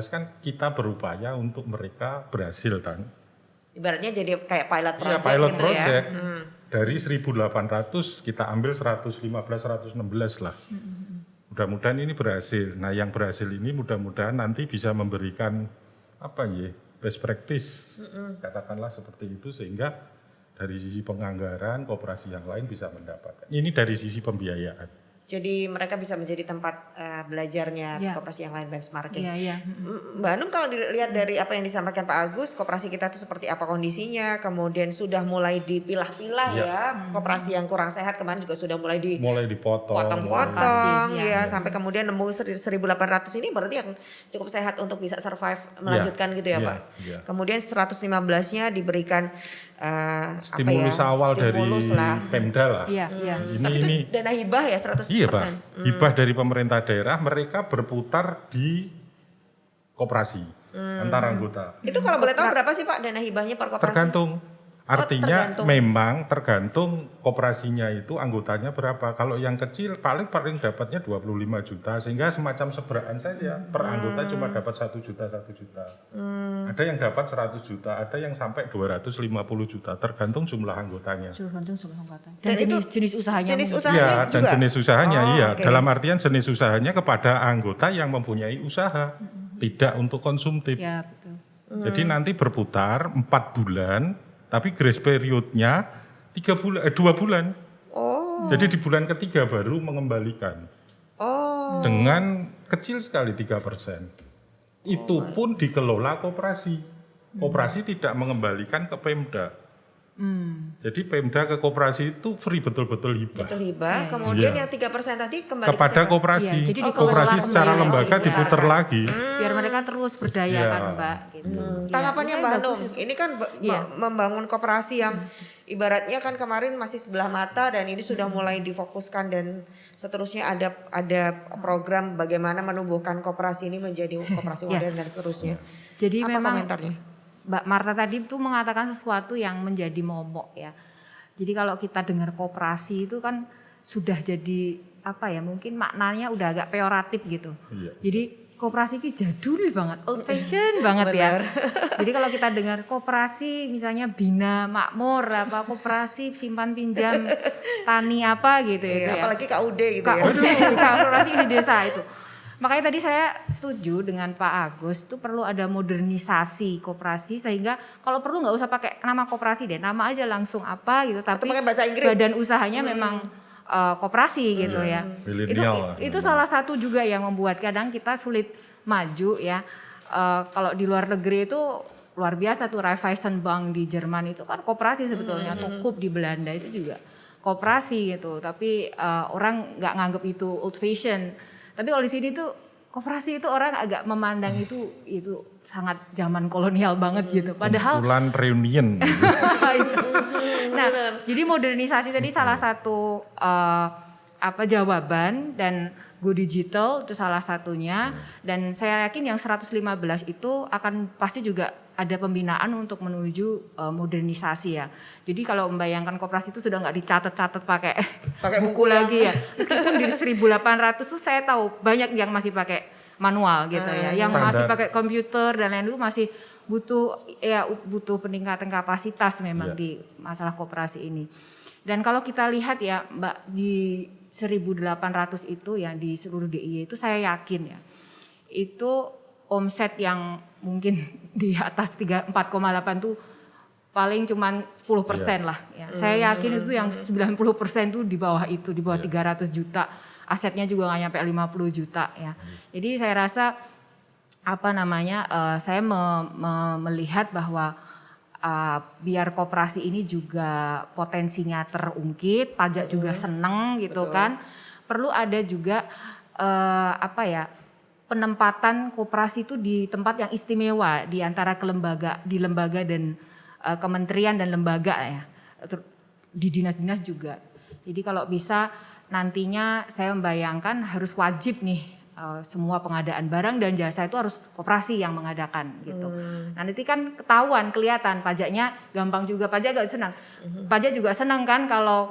kan kita berupaya untuk mereka berhasil kan. Ibaratnya jadi kayak pilot Iya, project pilot gitu project. ya. Dari 1.800 kita ambil 115, 116 lah. Mudah-mudahan ini berhasil. Nah yang berhasil ini mudah-mudahan nanti bisa memberikan apa ya, best practice. Katakanlah seperti itu sehingga dari sisi penganggaran, koperasi yang lain bisa mendapatkan. Ini dari sisi pembiayaan. Jadi mereka bisa menjadi tempat belajarnya Ya. koperasi yang lain benchmarking. Iya, iya. Mbak Anum kalau dilihat dari apa yang disampaikan Pak Agus, koperasi kita itu seperti apa kondisinya, kemudian sudah mulai dipilah-pilah Iya. ya, koperasi yang kurang sehat kemarin juga sudah mulai Mulai dipotong. dipotong-potong Makasih, ya, ya. sampai kemudian nemu 1.800 ini berarti yang cukup sehat untuk bisa survive melanjutkan gitu ya iya, Pak. iya. Kemudian 115-nya diberikan Stimulus awal stimulus dari lah. Pemda lah. Iya, iya. Tapi itu Ini dana hibah ya 100%. iya Pak, hibah dari pemerintah daerah mereka berputar di koperasi antar anggota. Itu kalau boleh tahu berapa sih Pak dana hibahnya per koperasi? Tergantung. Artinya tergantung. memang tergantung koperasinya itu anggotanya berapa. Kalau yang kecil paling dapatnya 25 juta sehingga semacam seberaan saja. Per anggota cuma dapat 1 juta, 1 juta. Ada yang dapat 100 juta, ada yang sampai 250 juta tergantung jumlah anggotanya. Tergantung sebuah angkatan. Dan Dan itu jenis usahanya. jenis mungkin. usahanya Iya, dan juga? jenis usahanya Oh, iya. oke. Dalam artian jenis usahanya kepada anggota yang mempunyai usaha, tidak untuk konsumtif. Ya, betul. Jadi nanti berputar 4 bulan, tapi grace periodnya 2 bulan. Oh. Jadi di bulan ketiga baru mengembalikan. Oh. Dengan kecil sekali 3%. Itu pun dikelola koperasi. Koperasi tidak mengembalikan ke Pemda. Jadi Pemda ke koperasi itu free betul-betul hibah. Betul hibah. Iya, Kemudian Iya. yang 3% tadi kembali Kepada ke siapa? koperasi. Iya, jadi dikelola Koperasi secara kembali. lembaga Oh, diputar iya. lagi. Biar mereka terus berdaya Iya. kan, Mbak, gitu. Ya, Tanggapannya ini Mbak bagus Hanum, itu. ini kan Iya. membangun koperasi yang ibaratnya kan kemarin masih sebelah mata dan ini sudah mulai difokuskan dan seterusnya ada program bagaimana menumbuhkan koperasi ini menjadi koperasi Iya. modern dan seterusnya. Jadi Apa memang komentarnya? Mbak Marta tadi itu mengatakan sesuatu yang menjadi momok ya. Jadi kalau kita dengar koperasi itu kan sudah jadi apa ya, mungkin maknanya udah agak peyoratif gitu. Iya. Jadi koperasi ini jadul banget, old fashion banget ya. Jadi kalau kita dengar koperasi misalnya Bina Makmur, apa koperasi simpan pinjam tani apa gitu Iya, ya. apalagi KUD gitu ya. KUD, koperasi di desa itu. Makanya tadi saya setuju dengan Pak Agus itu perlu ada modernisasi koperasi sehingga kalau perlu nggak usah pakai nama koperasi deh, nama aja langsung apa gitu. Tapi pakai bahasa Inggris. badan usahanya memang koperasi gitu ya. Milenial lah. Itu salah satu juga yang membuat kadang kita sulit maju ya. Kalau di luar negeri itu luar biasa tuh, Raiffeisen Bank di Jerman itu kan koperasi sebetulnya, Tokup di Belanda itu juga koperasi gitu. Tapi orang nggak nganggap itu old fashion. Tapi kalau di sini tuh koperasi itu orang agak memandang itu sangat zaman kolonial banget gitu. Padahal Kumpulan reunion. itu. Nah, jadi modernisasi tadi salah satu jawaban dan Go Digital itu salah satunya dan saya yakin yang 115 itu akan pasti juga ada pembinaan untuk menuju modernisasi ya. Jadi kalau membayangkan koperasi itu sudah nggak dicatat-catat pakai buku lagi ya. Meskipun di 1.800 tuh saya tahu banyak yang masih pakai manual gitu ya. Yang Standar. masih pakai komputer dan lain itu masih butuh peningkatan kapasitas memang di masalah koperasi ini. Dan kalau kita lihat ya Mbak di 1.800 itu yang di seluruh DIY itu saya yakin ya. Itu omset yang mungkin di atas 4,8 tuh paling cuman 10% lah ya. Saya yakin itu yang 90% tuh di bawah itu, di bawah 300 juta. Asetnya juga nggak nyampe 50 juta ya. Jadi saya rasa saya melihat bahwa biar koperasi ini juga potensinya terungkit, pajak juga seneng gitu kan. Perlu ada juga penempatan koperasi itu di tempat yang istimewa di antara lembaga dan kementerian dan lembaga ya, di dinas-dinas juga. Jadi kalau bisa nantinya saya membayangkan harus wajib nih semua pengadaan barang dan jasa itu harus koperasi yang mengadakan gitu. Nah nanti kan ketahuan, kelihatan pajaknya gampang juga, pajak gak senang. Pajak juga senang kan kalau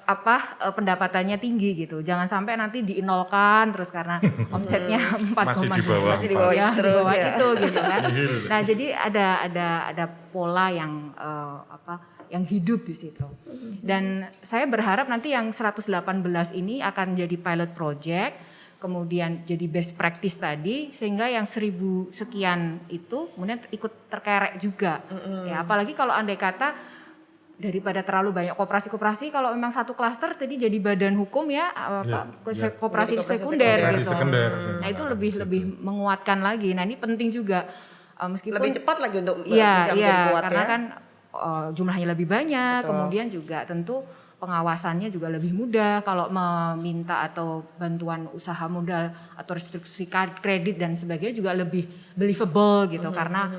pendapatannya tinggi gitu. Jangan sampai nanti dinolkan terus karena omsetnya 4, Masih di bawah Masih di bawah ya, terus di bawah ya. itu gitu kan. Nah, jadi ada pola yang yang hidup di situ. Dan saya berharap nanti yang 118 ini akan jadi pilot project, kemudian jadi best practice tadi, sehingga yang 1000 sekian itu kemudian ikut terkerek juga. Ya, apalagi kalau andai kata daripada terlalu banyak koperasi-koperasi, kalau memang satu klaster tadi jadi badan hukum ya, koperasi Jadi koperasi sekunder Koperasi gitu. sekunder. Nah, itu lebih menguatkan lagi. Nah, ini penting juga meskipun Lebih cepat lagi untuk iya, bisa menjadi kuat karena ya. kan jumlahnya lebih banyak, Betul. kemudian juga tentu pengawasannya juga lebih mudah kalau meminta atau bantuan usaha modal atau restriksi kredit dan sebagainya juga lebih believable gitu karena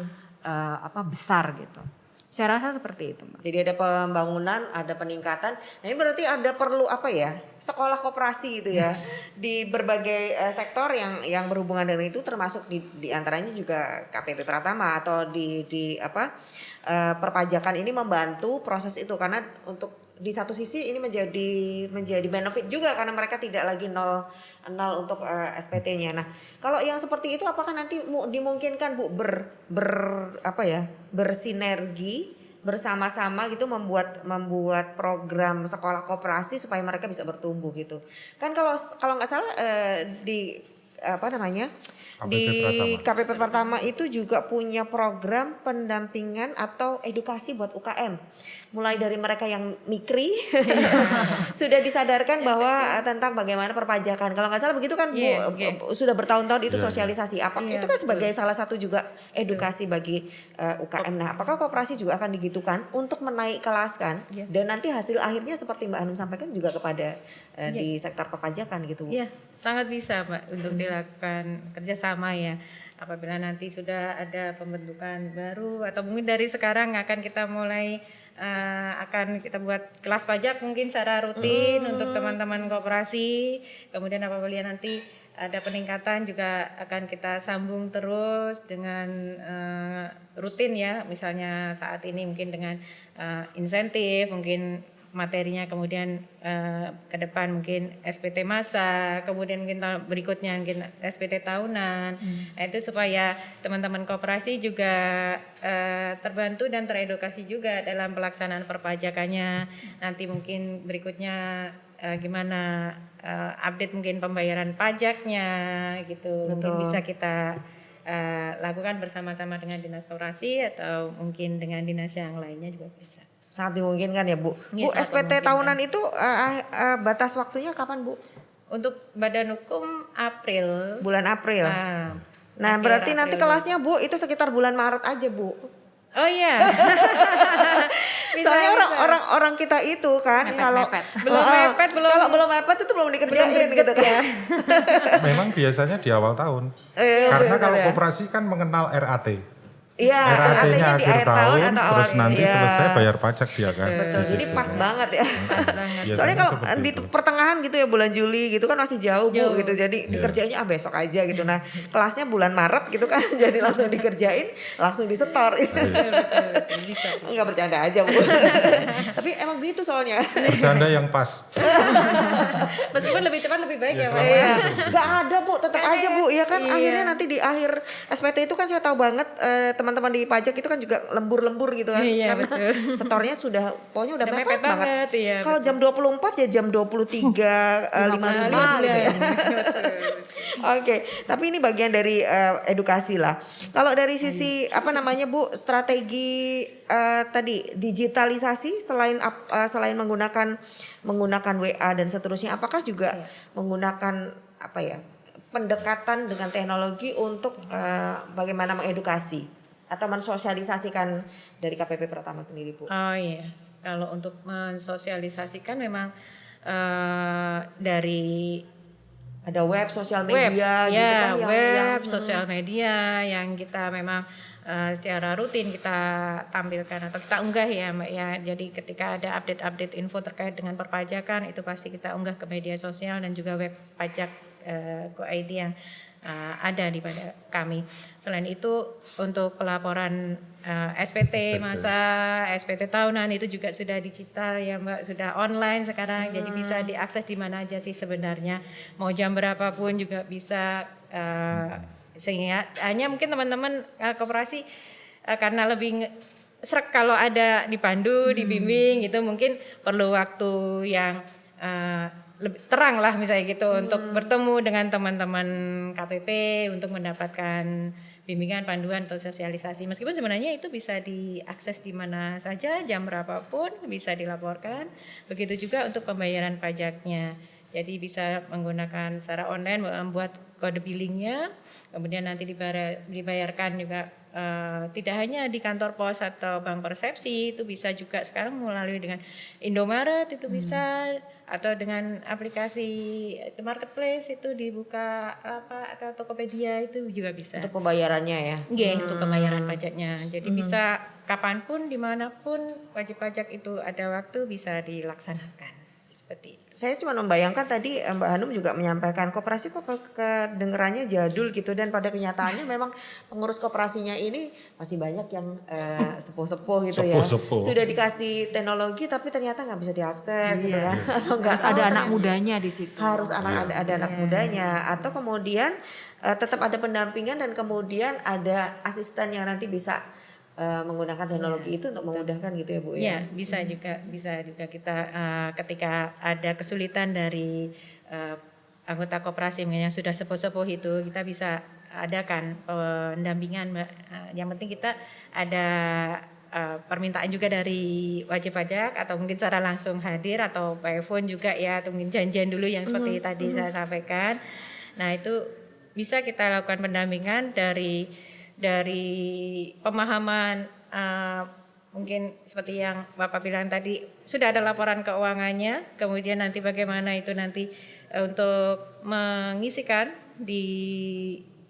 besar gitu. Saya rasa seperti itu, Mbak. Jadi ada pembangunan, ada peningkatan. Nah ini berarti ada perlu sekolah koperasi itu ya di berbagai sektor yang berhubungan dengan itu, termasuk di antaranya juga KPP Pratama atau perpajakan ini membantu proses itu, karena untuk di satu sisi ini menjadi benefit juga karena mereka tidak lagi nol untuk SPT-nya. Nah, kalau yang seperti itu apakah nanti dimungkinkan Bu bersinergi bersama-sama gitu membuat program sekolah koperasi supaya mereka bisa bertumbuh gitu. Kan kalau nggak salah di KPP Pratama itu juga punya program pendampingan atau edukasi buat UKM. Mulai dari mereka yang mikri sudah disadarkan bahwa tentang bagaimana perpajakan. Kalau nggak salah begitu kan Bu, sudah bertahun-tahun itu sosialisasi. Itu kan sebagai salah satu juga edukasi bagi UKM. Nah, apakah koperasi juga akan digitukan untuk menaik kelaskan dan nanti hasil akhirnya seperti Mbak Hanum sampaikan juga kepada di sektor perpajakan gitu Bu? Iya, sangat bisa Mbak untuk dilakukan kerjasama ya. Apabila nanti sudah ada pembentukan baru atau mungkin dari sekarang akan kita mulai akan kita buat kelas pajak mungkin secara rutin untuk teman-teman koperasi. Kemudian apabila nanti ada peningkatan juga akan kita sambung terus dengan rutin ya. Misalnya saat ini mungkin dengan insentif, mungkin materinya, kemudian ke depan mungkin SPT masa, kemudian mungkin tahun berikutnya mungkin SPT tahunan. Nah, itu supaya teman-teman koperasi juga terbantu dan teredukasi juga dalam pelaksanaan perpajakannya. Nanti mungkin berikutnya gimana update mungkin pembayaran pajaknya gitu. Mungkin bisa kita lakukan bersama-sama dengan dinas koperasi atau mungkin dengan dinas yang lainnya juga bisa. Sangat dimungkinkan ya Bu. Bu, sangat SPT dimungkinkan. tahunan itu batas waktunya kapan Bu? Untuk badan hukum April. Bulan April. Nah, akhir berarti nanti April. kelasnya Bu itu sekitar bulan Maret aja Bu. Oh iya. Soalnya orang kita itu kan kalau belum mepet itu belum dikerjain gitu kan. Memang biasanya di awal tahun. Karena kalau koperasi kan mengenal RAT. Iya, RAT-nya di akhir tahun, atau terus awal. nanti selesai bayar pajak dia kan. Betul, di jadi situ. pas banget ya. Biasanya Soalnya kalau seperti di itu. pertengahan gitu ya bulan Juli gitu kan masih jauh Bu gitu. Jadi dikerjainnya besok aja gitu. Nah, kelasnya bulan Maret gitu kan jadi langsung dikerjain, langsung disetor. Enggak bercanda aja Bu. Tapi emang gitu soalnya. Bercanda yang pas. Meskipun lebih cepat lebih baik ya Pak. Iya, nggak ada Bu, tetap aja Bu. Ya kan akhirnya nanti di akhir SPT itu kan saya tahu banget teman-teman di pajak itu kan juga lembur-lembur gitu kan. Iya, Karena betul. setornya pokoknya udah Udah mepet mepet banget. banget, iya, Kalau jam 24 ya jam 23.55 gitu ya. Oke, tapi ini bagian dari edukasi lah. Kalau dari sisi Bu, strategi tadi digitalisasi selain menggunakan WA dan seterusnya, apakah juga menggunakan pendekatan dengan teknologi untuk bagaimana mengedukasi atau mensosialisasikan dari KPP Pratama sendiri Bu? Oh iya, kalau untuk mensosialisasikan memang dari Ada web, sosial web, media gitu kan web, sosial media yang kita memang secara rutin kita tampilkan atau kita unggah ya Mbak ya. Jadi ketika ada update-update info terkait dengan perpajakan itu pasti kita unggah ke media sosial dan juga web pajak Go ID yang ada di pada kami. Selain itu untuk pelaporan SPT masa, SPT tahunan itu juga sudah digital ya Mbak, sudah online sekarang, jadi bisa diakses di mana aja sih sebenarnya, mau jam berapapun juga bisa, sehingga hanya mungkin teman-teman koperasi karena lebih serak kalau ada dipandu, dibimbing gitu, mungkin perlu waktu yang lebih terang lah misalnya gitu untuk bertemu dengan teman-teman KPP untuk mendapatkan bimbingan, panduan atau sosialisasi. Meskipun sebenarnya itu bisa diakses di mana saja, jam berapapun bisa dilaporkan. Begitu juga untuk pembayaran pajaknya. Jadi bisa menggunakan secara online membuat kode billingnya, kemudian nanti dibayarkan juga tidak hanya di kantor pos atau bank persepsi, itu bisa juga sekarang melalui dengan Indomaret itu bisa, atau dengan aplikasi marketplace itu dibuka apa atau Tokopedia itu juga bisa. Untuk pembayarannya ya. Iya, untuk pembayaran pajaknya. Jadi bisa kapanpun, dimanapun wajib pajak itu ada waktu bisa dilaksanakan seperti itu. Saya cuma membayangkan tadi Mbak Hanum juga menyampaikan koperasi kok kedengerannya jadul gitu, dan pada kenyataannya memang pengurus koperasinya ini masih banyak yang sepuh-sepuh gitu ya. Sepuh-sepuh. Sudah dikasih teknologi tapi ternyata nggak bisa diakses gitu ya. Atau nggak Harus ada tahu anak ternyata. mudanya di situ. Harus ada anak mudanya, atau kemudian tetap ada pendampingan dan kemudian ada asisten yang nanti bisa menggunakan teknologi itu untuk memudahkan gitu ya Bu ya. Ya, bisa juga kita ketika ada kesulitan dari anggota koperasi yang sudah sepuh-sepuh itu, kita bisa adakan pendampingan. Yang penting kita ada permintaan juga dari wajib pajak atau mungkin secara langsung hadir atau by phone juga ya, atau mungkin janjian dulu yang seperti tadi saya sampaikan. Nah, itu bisa kita lakukan pendampingan dari pemahaman mungkin seperti yang Bapak bilang tadi, sudah ada laporan keuangannya, kemudian nanti bagaimana itu nanti untuk mengisikan di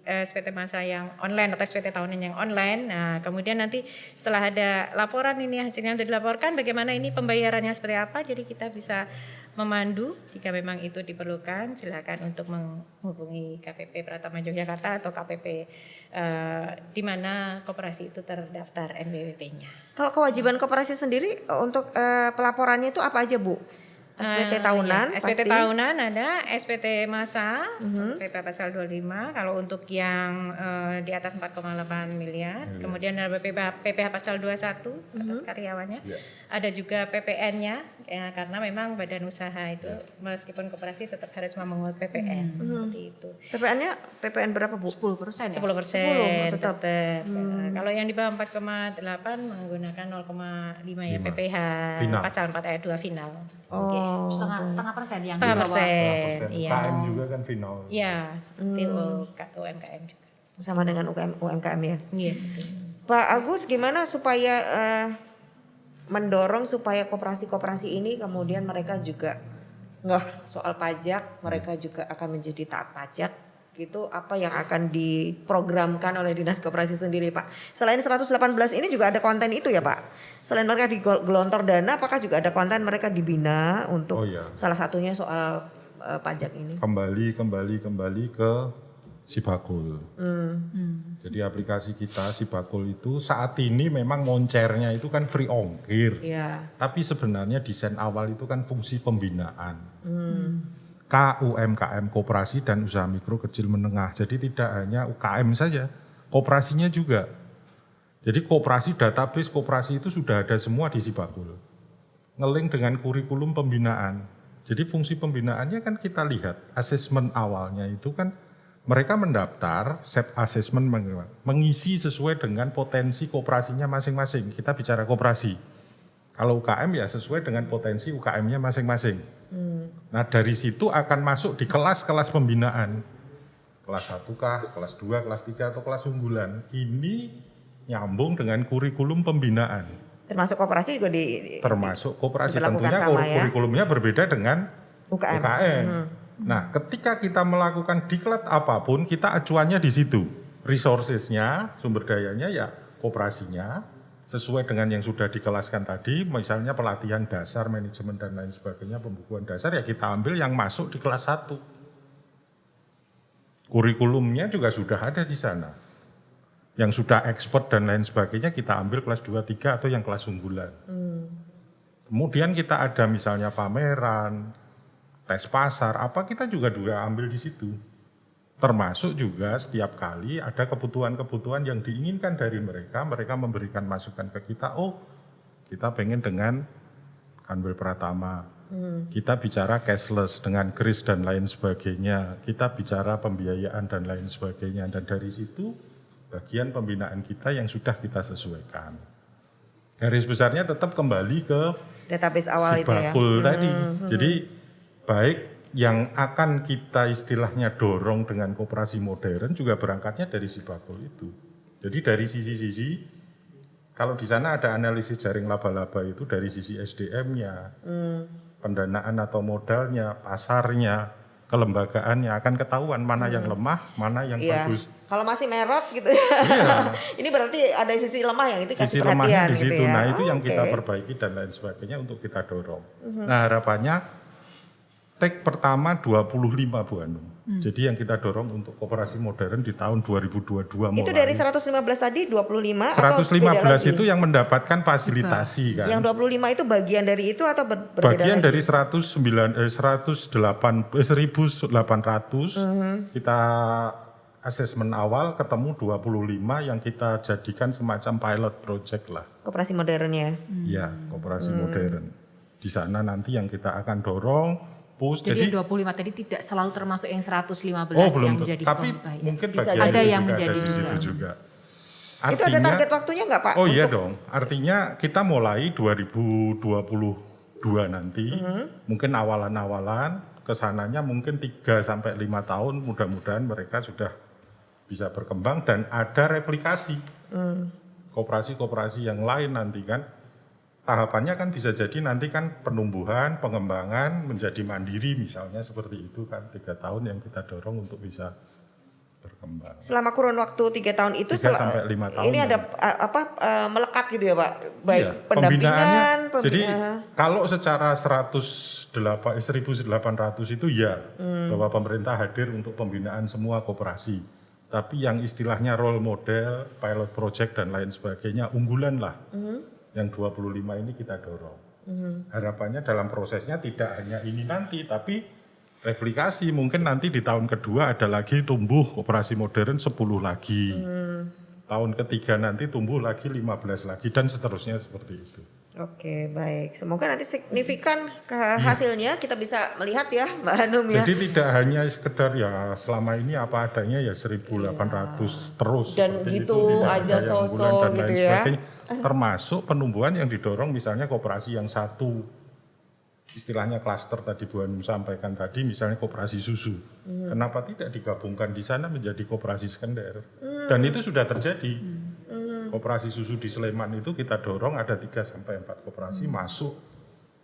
SPT masa yang online atau SPT tahunan yang online. Nah, kemudian nanti setelah ada laporan ini hasilnya untuk dilaporkan, bagaimana ini pembayarannya seperti apa, jadi kita bisa memandu jika memang itu diperlukan. Silakan untuk menghubungi KPP Pratama Yogyakarta atau KPP di mana koperasi itu terdaftar NPWP-nya. Kalau kewajiban koperasi sendiri untuk pelaporannya itu apa aja Bu? SPT tahunan, ya, SPT pasti. tahunan ada, SPT masa, PP pasal 25, kalau untuk yang di atas 4,8 miliar, kemudian ada PPh pasal 21 atas karyawannya, ada juga PPN-nya, ya, karena memang badan usaha itu meskipun koperasi tetap harus memungut PPN, seperti itu. PPN berapa Bu? 10% ya? 10% tetap. Kalau yang di bawah 4,8 menggunakan 0,5 ya PPh Final. pasal 4 ayat 2 final. Setengah persen yang Setengah di bawah. persen. Iya. UKM juga kan final. Iya, UMKM juga. Sama dengan UMKM ya. Iya. Pak Agus, gimana supaya mendorong supaya koperasi-koperasi ini kemudian mereka juga nggak soal pajak, mereka juga akan menjadi taat pajak gitu, apa yang akan diprogramkan oleh Dinas Koperasi sendiri Pak? Selain 118 ini juga ada konten itu ya Pak? Selain mereka digelontor dana, apakah juga ada konten mereka dibina untuk salah satunya soal pajak ini? Kembali ke Sibakul. Jadi aplikasi kita Sibakul itu saat ini memang moncernya itu kan free ongkir. Iya. Tapi sebenarnya desain awal itu kan fungsi pembinaan. KUMKM, koperasi dan usaha mikro kecil menengah. Jadi tidak hanya UKM saja, koperasinya juga. Jadi koperasi, database koperasi itu sudah ada semua di Sibakul. Ngeling dengan kurikulum pembinaan. Jadi fungsi pembinaannya kan kita lihat, asesmen awalnya itu kan mereka mendaftar, set assessment mengisi sesuai dengan potensi koperasinya masing-masing. Kita bicara koperasi. Kalau UKM ya sesuai dengan potensi UKM-nya masing-masing. Nah dari situ akan masuk di kelas-kelas pembinaan. Kelas 1 kah, kelas 2, kelas 3 atau kelas unggulan. Ini nyambung dengan kurikulum pembinaan. Termasuk koperasi juga di termasuk koperasi diberlakukan tentunya sama ya? kurikulumnya berbeda dengan UKM. Nah, ketika kita melakukan diklat apapun, kita acuannya di situ. Resources-nya, sumber dayanya ya koperasinya sesuai dengan yang sudah dikelaskan tadi, misalnya pelatihan dasar, manajemen dan lain sebagainya, pembukuan dasar ya kita ambil yang masuk di kelas 1. Kurikulumnya juga sudah ada di sana. Yang sudah expert dan lain sebagainya kita ambil kelas 2, 3 atau yang kelas unggulan. Kemudian kita ada misalnya pameran, tes pasar, apa kita juga ambil di situ. Termasuk juga setiap kali ada kebutuhan-kebutuhan yang diinginkan dari mereka memberikan masukan ke kita, oh kita pengen dengan Kanwil Pratama, kita bicara cashless dengan kris dan lain sebagainya, kita bicara pembiayaan dan lain sebagainya, dan dari situ bagian pembinaan kita yang sudah kita sesuaikan. Garis besarnya tetap kembali ke Database awal itu ya. Sibakul tadi. Jadi baik yang akan kita istilahnya dorong dengan koperasi modern juga berangkatnya dari Sibakul itu. Jadi dari sisi-sisi, kalau di sana ada analisis jaring laba-laba itu dari sisi SDM-nya, pendanaan atau modalnya, pasarnya, kelembagaannya akan ketahuan mana yang lemah, mana yang bagus. Kalau masih merot gitu ya. Ini berarti ada sisi lemah yang itu kasih Sisi perhatian lemahnya di gitu situ. ya. Nah, itu yang kita perbaiki dan lain sebagainya untuk kita dorong. Nah, harapannya tag pertama 25 Bu Hanum. Jadi yang kita dorong untuk koperasi modern di tahun 2022 mulai. Itu dari 115 tadi 25 115 atau beda lagi? itu yang mendapatkan fasilitasi kan. Yang 25 itu bagian dari itu atau berbeda Bagian lagi? dari 1800 kita asesmen awal ketemu 25 yang kita jadikan semacam pilot project lah. Koperasi modernnya. Ya, koperasi modern. Di sana nanti yang kita akan dorong push. Jadi yang 25 tadi tidak selalu termasuk yang 115 belum, yang menjadi tapi pembayar. mungkin Bisa bagian jadi. Ada yang juga menjadi ada di situ juga. juga. Itu ada target waktunya nggak Pak? Oh iya dong, artinya kita mulai 2022 nanti, mungkin awalan-awalan, kesananya mungkin 3 sampai 5 tahun, mudah-mudahan mereka sudah bisa berkembang dan ada replikasi. Koperasi-koperasi yang lain nanti kan, tahapannya kan bisa jadi nanti kan penumbuhan, pengembangan, menjadi mandiri misalnya seperti itu kan, 3 tahun yang kita dorong untuk bisa berkembang. Selama kurun waktu 3 tahun itu 3 sampai 5 tahun. ini ada melekat gitu ya Pak? Baik Iya, pendampingan, jadi kalau secara 1800 itu ya bahwa pemerintah hadir untuk pembinaan semua koperasi. Tapi yang istilahnya role model, pilot project dan lain sebagainya unggulan lah. Yang 25 ini kita dorong. Harapannya dalam prosesnya tidak hanya ini nanti tapi replikasi, mungkin nanti di tahun kedua ada lagi tumbuh koperasi modern 10 lagi. Tahun ketiga nanti tumbuh lagi 15 lagi dan seterusnya seperti itu. Oke, baik. Semoga nanti signifikan ke hasilnya kita bisa melihat ya Mbak Hanum ya. Jadi tidak hanya sekedar ya selama ini apa adanya ya 1.800 terus. Dan seperti gitu itu, tidak aja ada yang so-so bulan dan gitu lain ya. sebagainya. Termasuk penumbuhan yang didorong misalnya koperasi yang satu, istilahnya klaster tadi Bu Hanum sampaikan tadi, misalnya koperasi susu. Kenapa tidak digabungkan di sana menjadi koperasi sekunder? Dan itu sudah terjadi. Koperasi susu di Sleman itu kita dorong ada 3 sampai 4 koperasi masuk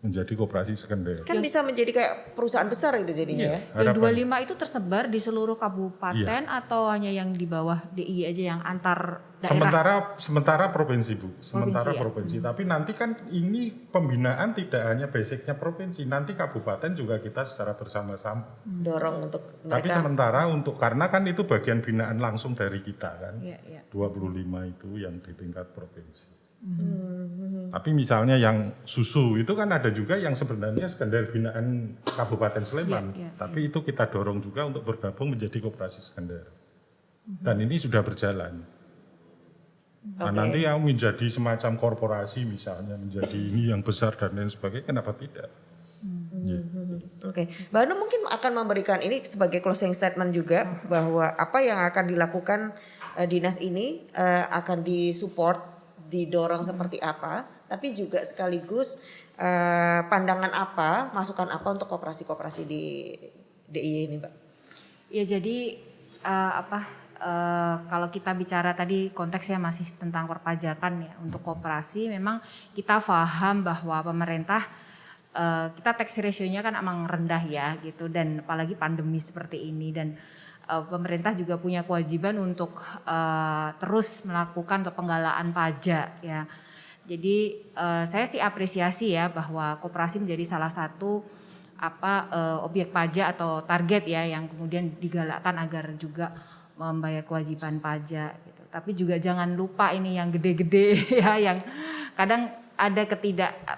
menjadi koperasi sekunder. Kan bisa menjadi kayak perusahaan besar gitu jadinya ya. Yang 25 itu tersebar di seluruh kabupaten atau hanya yang di bawah DIY aja yang antar daerah? Sementara provinsi Bu, sementara Provinsi, ya. provinsi. Tapi nanti kan ini pembinaan tidak hanya basicnya provinsi, nanti kabupaten juga kita secara bersama-sama. Dorong untuk Tapi mereka. sementara untuk karena kan itu bagian binaan langsung dari kita kan, Iya, iya. 25 itu yang di tingkat provinsi. Tapi misalnya yang susu itu kan ada juga yang sebenarnya sekunder binaan Kabupaten Sleman, tapi itu kita dorong juga untuk bergabung menjadi koperasi sekunder. Dan ini sudah berjalan. Nah, nanti yang menjadi semacam korporasi misalnya menjadi ini yang besar dan lain sebagainya, kenapa tidak? Oke, Mbak Hanum mungkin akan memberikan ini sebagai closing statement juga bahwa apa yang akan dilakukan dinas ini akan disupport, didorong seperti apa, tapi juga sekaligus pandangan apa, masukan apa untuk koperasi-koperasi di DIY ini, Mbak? Ya jadi kalau kita bicara tadi konteksnya masih tentang perpajakan ya untuk koperasi, memang kita paham bahwa pemerintah kita tax ratio-nya kan emang rendah ya gitu, dan apalagi pandemi seperti ini, dan pemerintah juga punya kewajiban untuk terus melakukan penggalaan pajak ya. Jadi saya sih apresiasi ya bahwa koperasi menjadi salah satu objek pajak atau target ya yang kemudian digalakkan agar juga membayar kewajiban pajak gitu. Tapi juga jangan lupa ini yang gede-gede ya, yang kadang ada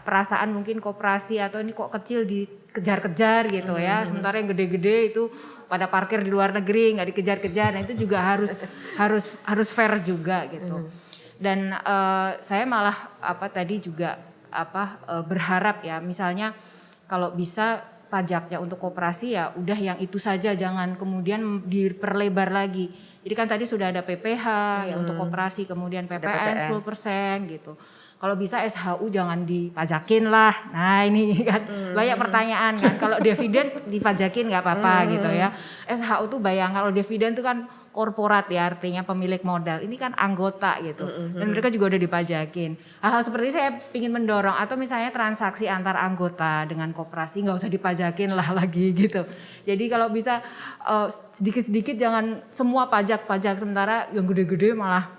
perasaan mungkin koperasi atau ini kok kecil dikejar-kejar gitu ya. Sementara yang gede-gede itu pada parkir di luar negeri nggak dikejar-kejar. Nah itu juga harus fair juga gitu. Dan saya malah tadi juga berharap ya, misalnya kalau bisa pajaknya untuk koperasi ya udah yang itu saja, jangan kemudian diperlebar lagi. Jadi kan tadi sudah ada PPh ya untuk koperasi, kemudian PPN 10% gitu. Kalau bisa SHU jangan dipajakin lah. Nah ini kan banyak pertanyaan kan. Kalau dividen dipajakin nggak apa-apa gitu ya. SHU tuh kalau dividen tuh kan korporat ya, artinya pemilik modal. Ini kan anggota gitu. Dan mereka juga udah dipajakin. Hal-hal seperti ini saya ingin mendorong. Atau misalnya transaksi antar anggota dengan koperasi nggak usah dipajakin lah lagi gitu. Jadi kalau bisa sedikit-sedikit, jangan semua pajak-pajak, sementara yang gede-gede malah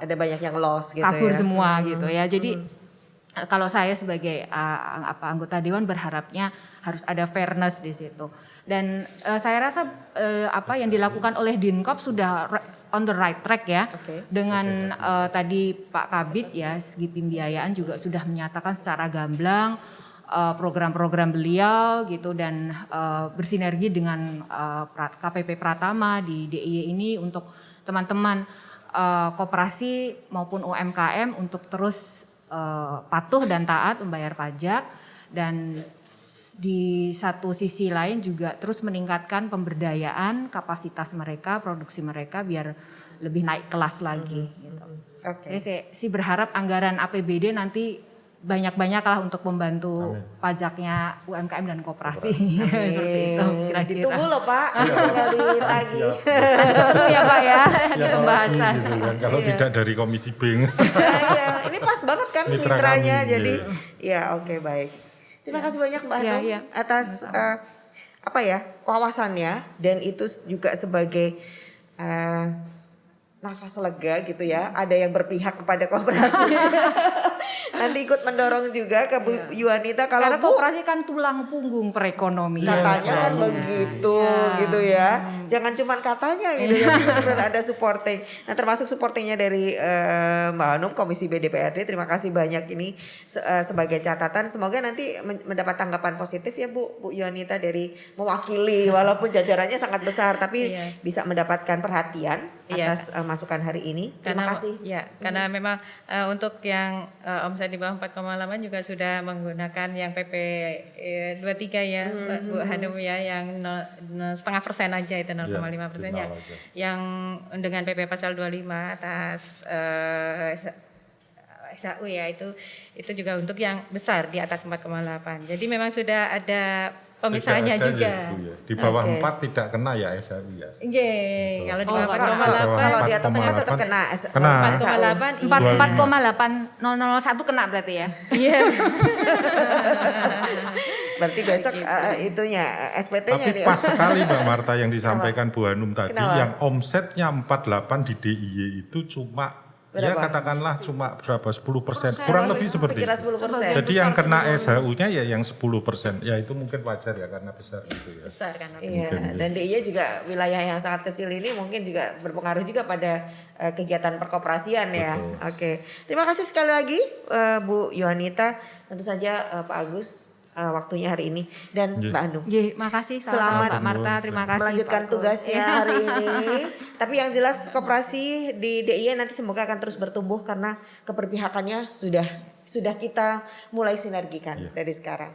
ada banyak yang loss gitu kabur ya. semua gitu ya. Jadi kalau saya sebagai anggota dewan berharapnya harus ada fairness di situ. Dan saya rasa yang dilakukan oleh Dinkop sudah on the right track ya. Dengan tadi Pak Kabid ya, segi pembiayaan juga sudah menyatakan secara gamblang program-program beliau gitu, dan bersinergi dengan KPP Pratama di DIY ini untuk teman-teman koperasi maupun UMKM untuk terus patuh dan taat membayar pajak, dan di satu sisi lain juga terus meningkatkan pemberdayaan kapasitas mereka, produksi mereka biar lebih naik kelas lagi gitu. Jadi saya sih berharap anggaran APBD nanti banyak-banyak lah untuk membantu pajaknya UMKM dan koperasi. Seperti itu kira-kira. Ditunggu loh Pak, tinggal ditagih. Tunggu ya Pak ya, di pembahasan. Gitu kan. Kalau tidak dari Komisi B. Iya, ini pas banget kan Mitra mitranya, kami, jadi ya oke, baik. Terima kasih banyak Mbak Hanum atas wawasannya, dan itu juga sebagai nafas lega gitu ya. Ada yang berpihak kepada koperasi. Nanti ikut mendorong juga ke Bu Yuanita kalau karena koperasi kan tulang punggung perekonomian. Katanya kan begitu gitu ya. Jangan cuma katanya gitu ya, benar-benar ada supporting. Nah termasuk supportingnya dari Mbak Hanum, Komisi B DPRD. Terima kasih banyak ini sebagai catatan. Semoga nanti mendapat tanggapan positif ya Bu Yuanita dari mewakili, walaupun jajarannya sangat besar, tapi bisa mendapatkan perhatian atas masukan hari ini. Terima kasih. Ya, karena memang untuk yang omset di bawah 4,8 juga sudah menggunakan yang PP 23 ya, Bu Hanum ya, yang 0,5% aja itu 0,5% ya. Yang dengan PP pasal 25 atas SAU ya, itu juga untuk yang besar di atas 4,8. Jadi memang sudah ada pemisahannya juga. Ya, di bawah 4 tidak kena ya SHU ya. Kalau di bawah 4,8, kalau di atas 4 tetap kena. 4,8 4,8001 kena berarti ya. Iya. Berarti besok itunya SPT-nya Tapi pas sekali Mbak Marta yang disampaikan Bu Hanum tadi. Kenapa? Yang omsetnya 48 di DIY itu cuma berapa? Ya katakanlah cuma berapa, 10%, kurang lebih seperti sekira itu. 10%. Jadi yang kena SHU-nya ya yang 10%, ya itu mungkin wajar ya karena besar gitu ya. besar kan. Iya, dan DIY juga wilayah yang sangat kecil ini mungkin juga berpengaruh juga pada kegiatan perkoperasian ya. Oke. Terima kasih sekali lagi Bu Yuanita, tentu saja Pak Agus waktunya hari ini, dan Mbak Hanum. Makasih Selamat Mbak Marta, terima kasih melanjutkan Pak tugasnya hari ini. Tapi yang jelas koperasi di DIY nanti semoga akan terus bertumbuh karena keberpihakannya sudah kita mulai sinergikan dari sekarang.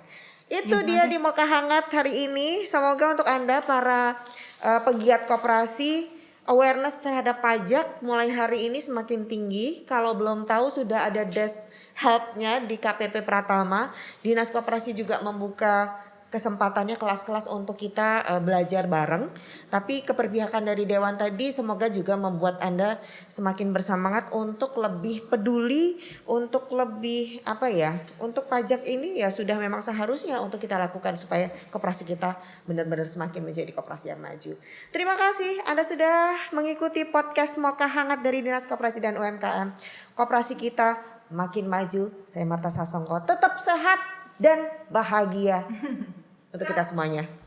Itu dia di Moka Hangat hari ini. Semoga untuk Anda para pegiat koperasi, awareness terhadap pajak mulai hari ini semakin tinggi. Kalau belum tahu, sudah ada desk help-nya di KPP Pratama. Dinas Koperasi juga membuka kesempatannya kelas-kelas untuk kita belajar bareng. Tapi keberpihakan dari Dewan tadi semoga juga membuat Anda semakin bersemangat untuk lebih peduli, untuk lebih untuk pajak ini ya sudah memang seharusnya untuk kita lakukan supaya koperasi kita benar-benar semakin menjadi koperasi yang maju. Terima kasih Anda sudah mengikuti podcast Moka Hangat dari Dinas Koperasi dan UMKM. Koperasi kita makin maju. Saya Marta Sasongko, tetap sehat dan bahagia. untuk kita semuanya.